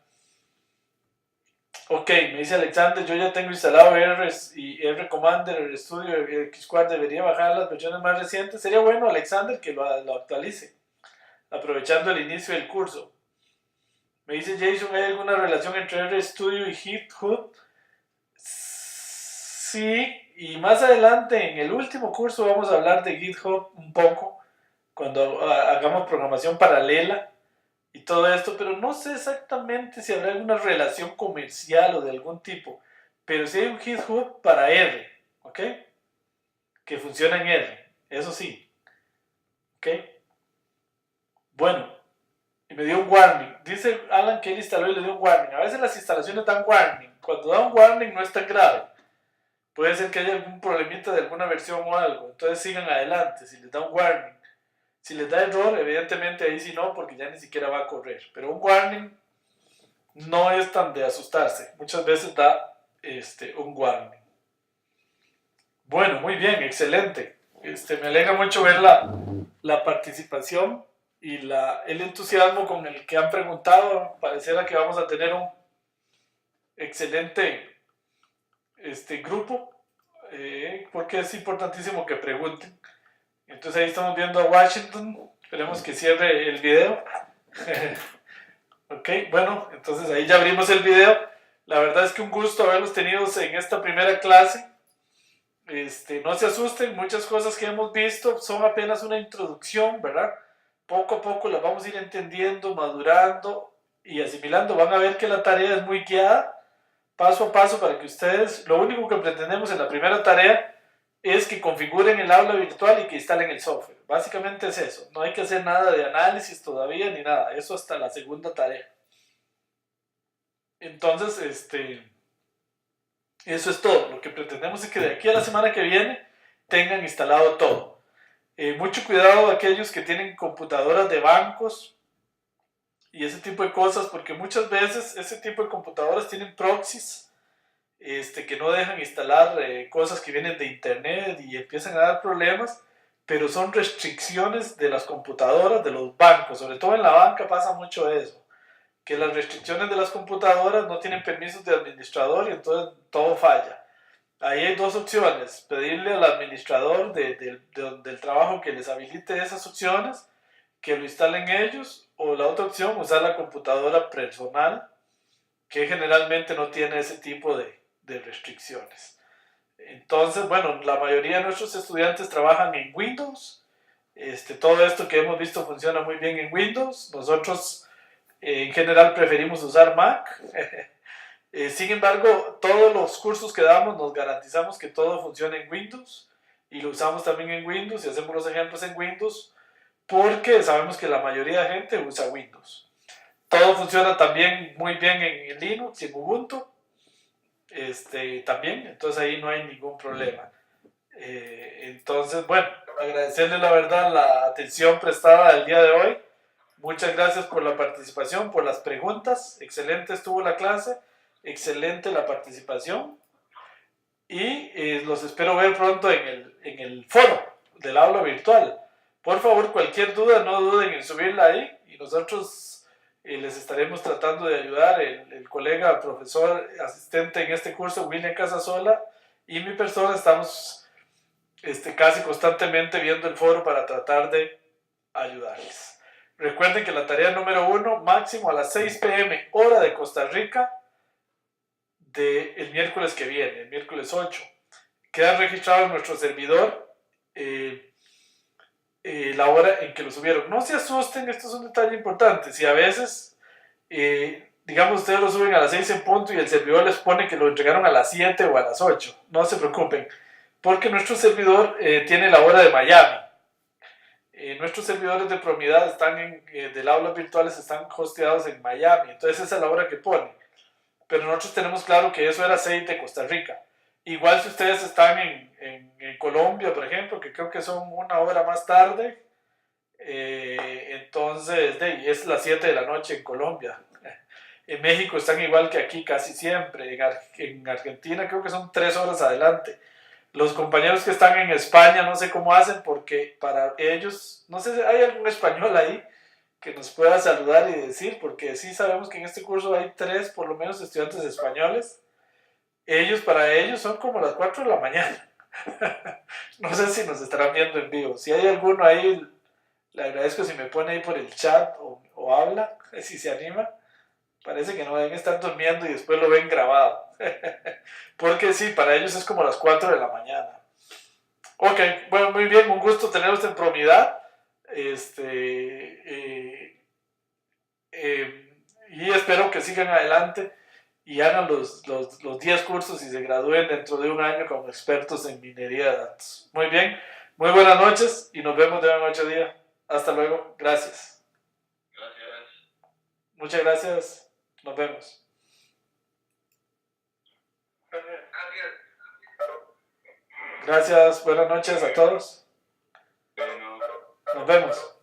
Ok, me dice Alexander, yo ya tengo instalado R y R Commander, el Studio Xquad debería bajar las versiones más recientes. Sería bueno, Alexander, que lo actualice, aprovechando el inicio del curso. Me dice Jason, ¿hay alguna relación entre RStudio y GitHub? Sí, y más adelante en el último curso vamos a hablar de GitHub un poco, cuando hagamos programación paralela y todo esto, pero no sé exactamente si habrá alguna relación comercial o de algún tipo, pero sí hay un GitHub para R, ¿ok? Que funciona en R, eso sí, ¿ok? Bueno, y me dio un warning. Dice Alan que él instaló y le dio un warning. A veces las instalaciones dan warning. Cuando da un warning no es tan grave. Puede ser que haya algún problemita de alguna versión o algo. Entonces sigan adelante si les da un warning. Si les da error, evidentemente ahí sí no, porque ya ni siquiera va a correr. Pero un warning no es tan de asustarse. Muchas veces da un warning. Bueno, muy bien, excelente. Me alegra mucho ver la participación y el entusiasmo con el que han preguntado. Pareciera que vamos a tener un excelente grupo, porque es importantísimo que pregunten. Entonces ahí estamos viendo a Washington. Esperemos que cierre el video. Ok, bueno, entonces ahí ya abrimos el video. La verdad es que un gusto haberlos tenido en esta primera clase. No se asusten, muchas cosas que hemos visto son apenas una introducción, ¿verdad? Poco a poco las vamos a ir entendiendo, madurando y asimilando. Van a ver que la tarea es muy guiada, paso a paso, para que ustedes, lo único que pretendemos en la primera tarea es que configuren el aula virtual y que instalen el software. Básicamente es eso, no hay que hacer nada de análisis todavía ni nada, eso hasta la segunda tarea. Entonces, eso es todo. Lo que pretendemos es que de aquí a la semana que viene tengan instalado todo. Mucho cuidado a aquellos que tienen computadoras de bancos y ese tipo de cosas, porque muchas veces ese tipo de computadoras tienen proxies que no dejan instalar cosas que vienen de internet y empiezan a dar problemas, pero son restricciones de las computadoras de los bancos. Sobre todo en la banca pasa mucho eso, que las restricciones de las computadoras no tienen permisos de administrador y entonces todo falla. Ahí hay dos opciones: pedirle al administrador del trabajo que les habilite esas opciones, que lo instalen ellos, o la otra opción, usar la computadora personal, que generalmente no tiene ese tipo de restricciones. Entonces, bueno, la mayoría de nuestros estudiantes trabajan en Windows. Todo esto que hemos visto funciona muy bien en Windows. Nosotros en general preferimos usar Mac. Sin embargo, todos los cursos que damos nos garantizamos que todo funcione en Windows y lo usamos también en Windows y hacemos los ejemplos en Windows porque sabemos que la mayoría de gente usa Windows. Todo funciona también muy bien en Linux y en Ubuntu también, entonces ahí no hay ningún problema. Entonces, bueno, agradecerle la verdad la atención prestada el día de hoy. Muchas gracias por la participación, por las preguntas. Excelente estuvo la clase, excelente la participación. Y los espero ver pronto en el foro del aula virtual. Por favor, cualquier duda, no duden en subirla ahí y nosotros les estaremos tratando de ayudar. El colega, profesor, asistente en este curso, William Casasola, y mi persona estamos casi constantemente viendo el foro para tratar de ayudarles. Recuerden que la tarea número 1, máximo a las 6 p.m. hora de Costa Rica, del miércoles que viene, el miércoles 8. Queda registrado en nuestro servidor la hora en que lo subieron. No se asusten, esto es un detalle importante. Si a veces, digamos, ustedes lo suben a las 6 en punto y el servidor les pone que lo entregaron a las 7 o a las 8, no se preocupen, porque nuestro servidor tiene la hora de Miami. Nuestros servidores de Promidad del aula virtuales están hosteados en Miami, entonces esa es la hora que pone. Pero nosotros tenemos claro que eso era 6 de Costa Rica. Igual si ustedes están en Colombia, por ejemplo, que creo que son una hora más tarde, entonces es las 7 de la noche en Colombia. En México están igual que aquí casi siempre. En Argentina creo que son 3 horas adelante. Los compañeros que están en España no sé cómo hacen porque para ellos, no sé si hay algún español ahí que nos pueda saludar y decir, porque sí sabemos que en este curso hay 3 por lo menos estudiantes españoles. Para ellos son como las 4 de la mañana. No sé si nos estarán viendo en vivo. Si hay alguno ahí, le agradezco si me pone ahí por el chat o habla, si se anima. Parece que no deben estar durmiendo y después lo ven grabado. Porque sí, para ellos es como las 4 de la mañana. Ok, bueno, muy bien, un gusto tenerlos en Promidad. Y espero que sigan adelante y hagan los 10 cursos y se gradúen dentro de un año como expertos en minería de datos. Muy bien, muy buenas noches y nos vemos de en 8 días. Hasta luego, gracias. Gracias. Muchas gracias, nos vemos. Gracias, buenas noches a todos. Nos vemos.